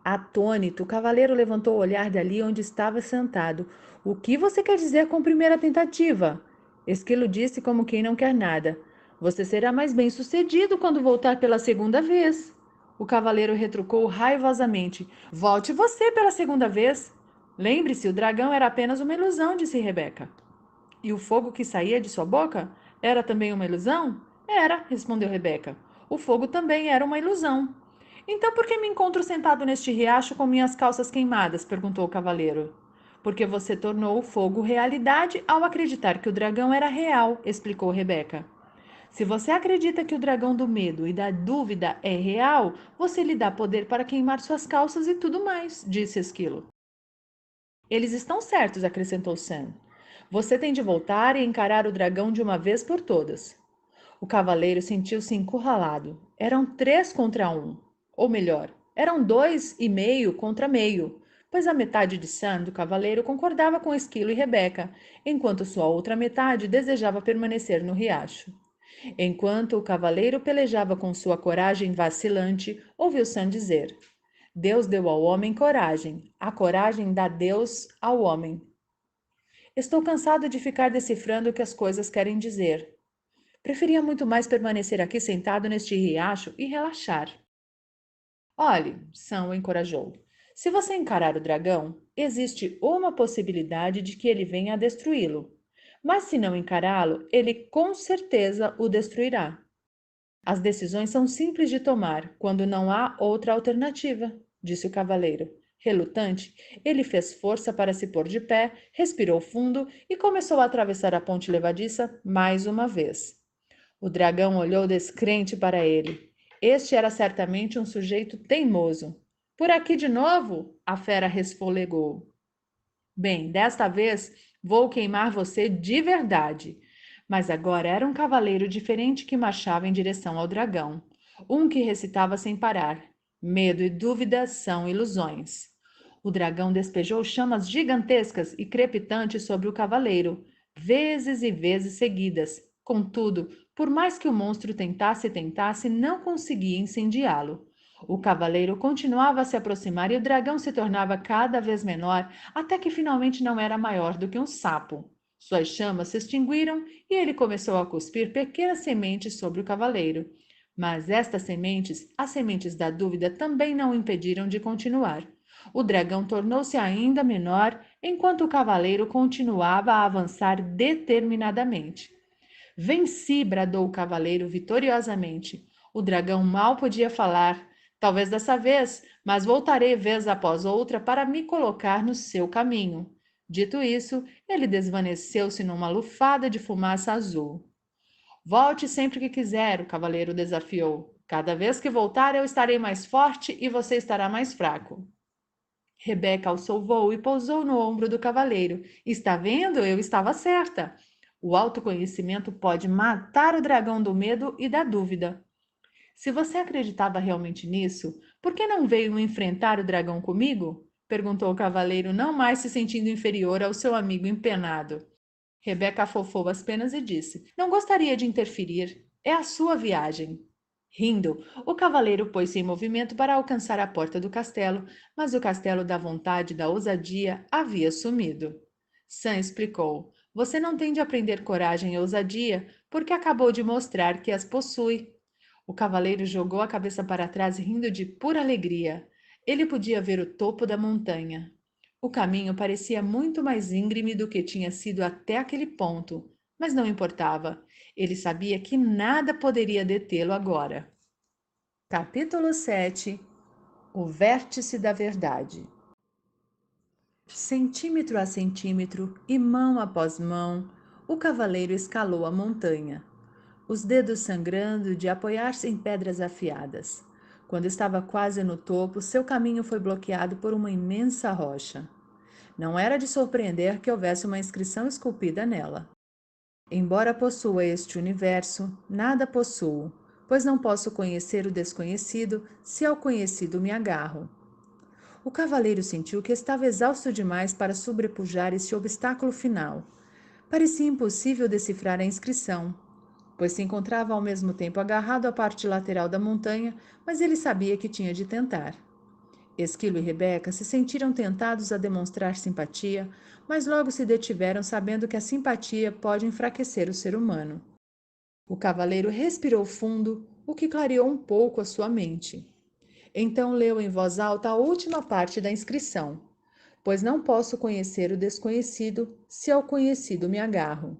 Atônito, o cavaleiro levantou o olhar dali onde estava sentado. O que você quer dizer com primeira tentativa? Esquilo disse como quem não quer nada. Você será mais bem-sucedido quando voltar pela segunda vez. O cavaleiro retrucou raivosamente. Volte você pela segunda vez. Lembre-se, o dragão era apenas uma ilusão, disse Rebeca. E o fogo que saía de sua boca era também uma ilusão? Era, respondeu Rebeca. O fogo também era uma ilusão. Então por que me encontro sentado neste riacho com minhas calças queimadas? Perguntou o cavaleiro. Porque você tornou o fogo realidade ao acreditar que o dragão era real, explicou Rebeca. Se você acredita que o dragão do medo e da dúvida é real, você lhe dá poder para queimar suas calças e tudo mais, disse Esquilo. Eles estão certos, acrescentou Sam. Você tem de voltar e encarar o dragão de uma vez por todas. O cavaleiro sentiu-se encurralado. Eram 3 contra 1. Ou melhor, eram 2 e meio contra meio, pois a metade de Sam, do cavaleiro, concordava com Esquilo e Rebeca, enquanto sua outra metade desejava permanecer no riacho. Enquanto o cavaleiro pelejava com sua coragem vacilante, ouviu Sam dizer: Deus deu ao homem coragem, a coragem dá Deus ao homem. Estou cansado de ficar decifrando o que as coisas querem dizer. Preferia muito mais permanecer aqui sentado neste riacho e relaxar. Olhe, Sam o encorajou. Se você encarar o dragão, existe uma possibilidade de que ele venha a destruí-lo. Mas se não encará-lo, ele com certeza o destruirá. As decisões são simples de tomar quando não há outra alternativa, disse o cavaleiro. Relutante, ele fez força para se pôr de pé, respirou fundo e começou a atravessar a ponte levadiça mais uma vez. O dragão olhou descrente para ele. Este era certamente um sujeito teimoso. Por aqui de novo? A fera resfolegou. Bem, desta vez vou queimar você de verdade. Mas agora era um cavaleiro diferente que marchava em direção ao dragão. Um que recitava sem parar. Medo e dúvida são ilusões. O dragão despejou chamas gigantescas e crepitantes sobre o cavaleiro, vezes e vezes seguidas. Contudo, por mais que o monstro tentasse e tentasse, não conseguia incendiá-lo. O cavaleiro continuava a se aproximar e o dragão se tornava cada vez menor, até que finalmente não era maior do que um sapo. Suas chamas se extinguiram e ele começou a cuspir pequenas sementes sobre o cavaleiro. Mas estas sementes, as sementes da dúvida, também não o impediram de continuar. O dragão tornou-se ainda menor, enquanto o cavaleiro continuava a avançar determinadamente. Venci, bradou o cavaleiro vitoriosamente. O dragão mal podia falar. Talvez dessa vez, mas voltarei vez após outra para me colocar no seu caminho. Dito isso, ele desvaneceu-se numa lufada de fumaça azul. Volte sempre que quiser, o cavaleiro desafiou. Cada vez que voltar, eu estarei mais forte e você estará mais fraco. Rebeca alçou voo e pousou no ombro do cavaleiro. Está vendo? Eu estava certa. O autoconhecimento pode matar o dragão do medo e da dúvida. Se você acreditava realmente nisso, por que não veio enfrentar o dragão comigo? Perguntou o cavaleiro, não mais se sentindo inferior ao seu amigo empenado. Rebeca afofou as penas e disse: Não gostaria de interferir. É a sua viagem. Rindo, o cavaleiro pôs-se em movimento para alcançar a porta do castelo, mas o castelo da vontade e da ousadia havia sumido. Sam explicou: Você não tem de aprender coragem e ousadia porque acabou de mostrar que as possui. O cavaleiro jogou a cabeça para trás, rindo de pura alegria. Ele podia ver o topo da montanha. O caminho parecia muito mais íngreme do que tinha sido até aquele ponto, mas não importava. Ele sabia que nada poderia detê-lo agora. Capítulo 7. O vértice da verdade. Centímetro a centímetro e mão após mão, o cavaleiro escalou a montanha, os dedos sangrando de apoiar-se em pedras afiadas. Quando estava quase no topo, seu caminho foi bloqueado por uma imensa rocha. Não era de surpreender que houvesse uma inscrição esculpida nela. Embora possua este universo, nada possuo, pois não posso conhecer o desconhecido se ao conhecido me agarro. O cavaleiro sentiu que estava exausto demais para sobrepujar este obstáculo final. Parecia impossível decifrar a inscrição, pois se encontrava ao mesmo tempo agarrado à parte lateral da montanha, mas ele sabia que tinha de tentar. Esquilo e Rebeca se sentiram tentados a demonstrar simpatia, mas logo se detiveram sabendo que a simpatia pode enfraquecer o ser humano. O cavaleiro respirou fundo, o que clareou um pouco a sua mente. Então leu em voz alta a última parte da inscrição: Pois não posso conhecer o desconhecido se ao conhecido me agarro.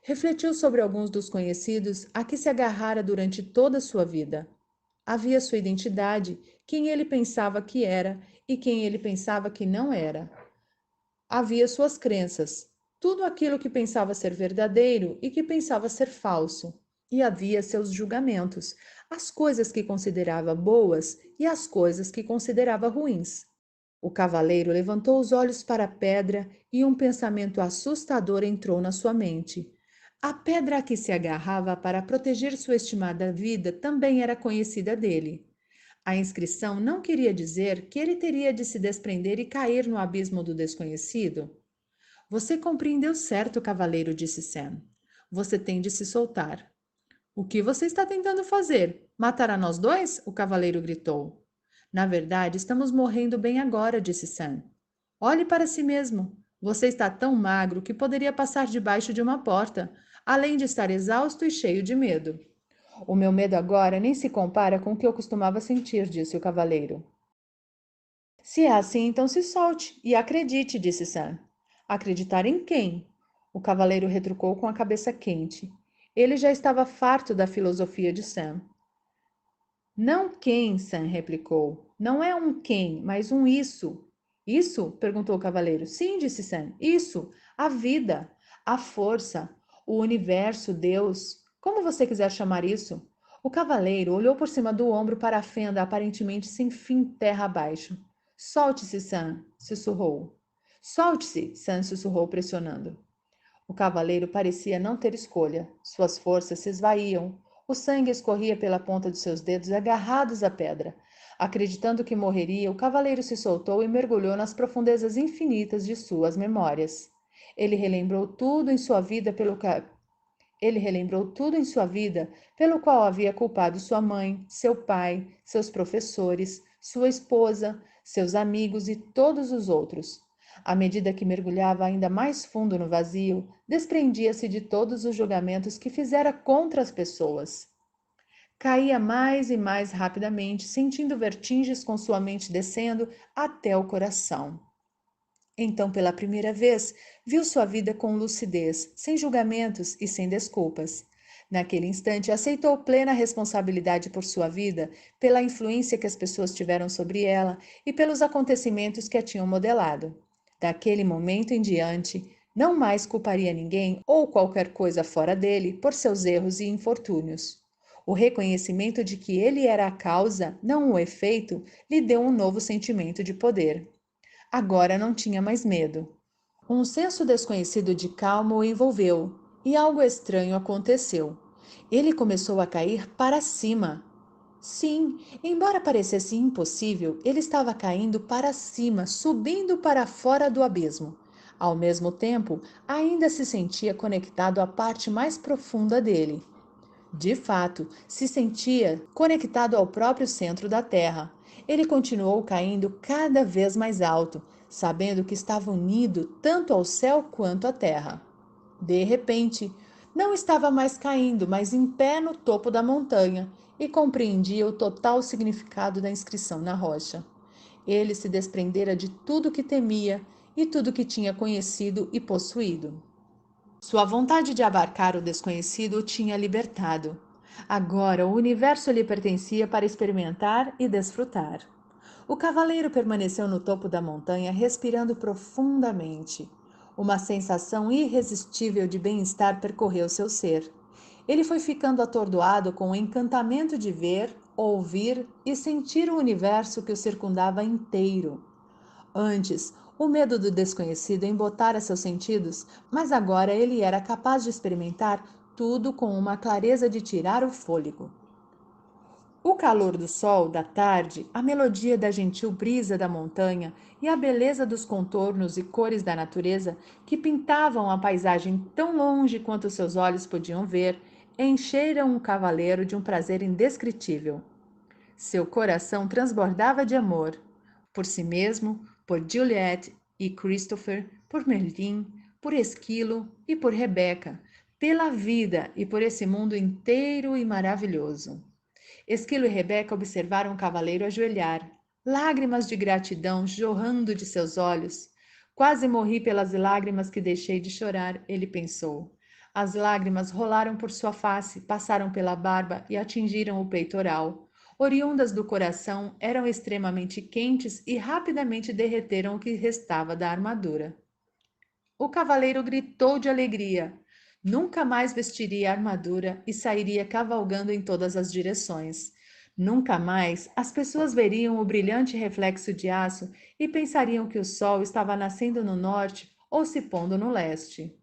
Refletiu sobre alguns dos conhecidos a que se agarrara durante toda a sua vida. Havia sua identidade, quem ele pensava que era e quem ele pensava que não era. Havia suas crenças, tudo aquilo que pensava ser verdadeiro e que pensava ser falso. E havia seus julgamentos, as coisas que considerava boas e as coisas que considerava ruins. O cavaleiro levantou os olhos para a pedra e um pensamento assustador entrou na sua mente. A pedra a que se agarrava para proteger sua estimada vida também era conhecida dele. A inscrição não queria dizer que ele teria de se desprender e cair no abismo do desconhecido. Você compreendeu certo, cavaleiro, disse Sam. Você tem de se soltar. O que você está tentando fazer? Matar a nós dois? O cavaleiro gritou. Na verdade, estamos morrendo bem agora, disse Sam. Olhe para si mesmo. Você está tão magro que poderia passar debaixo de uma porta, além de estar exausto e cheio de medo. O meu medo agora nem se compara com o que eu costumava sentir, disse o cavaleiro. Se é assim, então se solte e acredite, disse Sam. Acreditar em quem? O cavaleiro retrucou com a cabeça quente. Ele já estava farto da filosofia de Sam. Não quem, Sam replicou. Não é um quem, mas um isso. Isso? Perguntou o cavaleiro. Sim, disse Sam. Isso. A vida, a força, o universo, Deus. Como você quiser chamar isso. O cavaleiro olhou por cima do ombro para a fenda aparentemente sem fim terra abaixo. Solte-se, Sam, sussurrou. Solte-se, Sam sussurrou, pressionando. O cavaleiro parecia não ter escolha. Suas forças se esvaíam. O sangue escorria pela ponta de seus dedos agarrados à pedra. Acreditando que morreria, o cavaleiro se soltou e mergulhou nas profundezas infinitas de suas memórias. Ele relembrou tudo em sua vida pelo qual havia culpado sua mãe, seu pai, seus professores, sua esposa, seus amigos e todos os outros. À medida que mergulhava ainda mais fundo no vazio, desprendia-se de todos os julgamentos que fizera contra as pessoas. Caía mais e mais rapidamente, sentindo vertigens com sua mente descendo até o coração. Então, pela primeira vez, viu sua vida com lucidez, sem julgamentos e sem desculpas. Naquele instante, aceitou plena responsabilidade por sua vida, pela influência que as pessoas tiveram sobre ela e pelos acontecimentos que a tinham modelado. Daquele momento em diante, não mais culparia ninguém ou qualquer coisa fora dele por seus erros e infortúnios. O reconhecimento de que ele era a causa, não o efeito, lhe deu um novo sentimento de poder. Agora não tinha mais medo. Um senso desconhecido de calma o envolveu, e algo estranho aconteceu. Ele começou a cair para cima. Sim, embora parecesse impossível, ele estava caindo para cima, subindo para fora do abismo. Ao mesmo tempo, ainda se sentia conectado à parte mais profunda dele. De fato, se sentia conectado ao próprio centro da Terra. Ele continuou caindo cada vez mais alto, sabendo que estava unido tanto ao céu quanto à terra. De repente, não estava mais caindo, mas em pé no topo da montanha, e compreendia o total significado da inscrição na rocha. Ele se desprendera de tudo que temia e tudo que tinha conhecido e possuído. Sua vontade de abarcar o desconhecido o tinha libertado. Agora o universo lhe pertencia para experimentar e desfrutar. O cavaleiro permaneceu no topo da montanha, respirando profundamente. Uma sensação irresistível de bem-estar percorreu seu ser. Ele foi ficando atordoado com o encantamento de ver, ouvir e sentir o universo que o circundava inteiro. Antes, o medo do desconhecido embotara seus sentidos, mas agora ele era capaz de experimentar tudo com uma clareza de tirar o fôlego. O calor do sol da tarde, a melodia da gentil brisa da montanha e a beleza dos contornos e cores da natureza que pintavam a paisagem tão longe quanto seus olhos podiam ver, encheram o cavaleiro de um prazer indescritível. Seu coração transbordava de amor, por si mesmo, por Juliette e Christopher, por Merlin, por Esquilo e por Rebeca, pela vida e por esse mundo inteiro e maravilhoso. Esquilo e Rebeca observaram o cavaleiro ajoelhar, lágrimas de gratidão jorrando de seus olhos. Quase morri pelas lágrimas que deixei de chorar, ele pensou. As lágrimas rolaram por sua face, passaram pela barba e atingiram o peitoral. Oriundas do coração, eram extremamente quentes e rapidamente derreteram o que restava da armadura. O cavaleiro gritou de alegria. Nunca mais vestiria armadura e sairia cavalgando em todas as direções. Nunca mais as pessoas veriam o brilhante reflexo de aço e pensariam que o sol estava nascendo no norte ou se pondo no leste.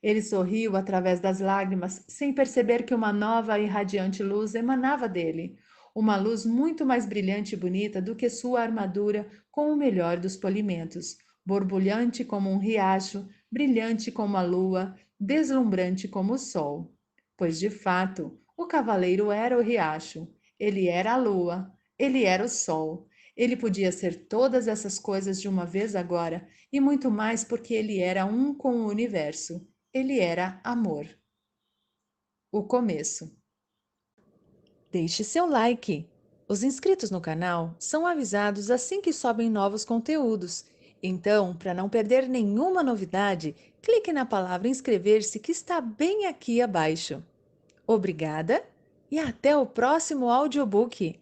Ele sorriu através das lágrimas, sem perceber que uma nova e radiante luz emanava dele, uma luz muito mais brilhante e bonita do que sua armadura com o melhor dos polimentos, borbulhante como um riacho, brilhante como a lua, deslumbrante como o sol. Pois, de fato, o cavaleiro era o riacho, ele era a lua, ele era o sol. Ele podia ser todas essas coisas de uma vez agora, e muito mais porque ele era um com o universo. Ele era amor. O começo. Deixe seu like. Os inscritos no canal são avisados assim que sobem novos conteúdos. Então, para não perder nenhuma novidade, clique na palavra inscrever-se que está bem aqui abaixo. Obrigada e até o próximo audiobook.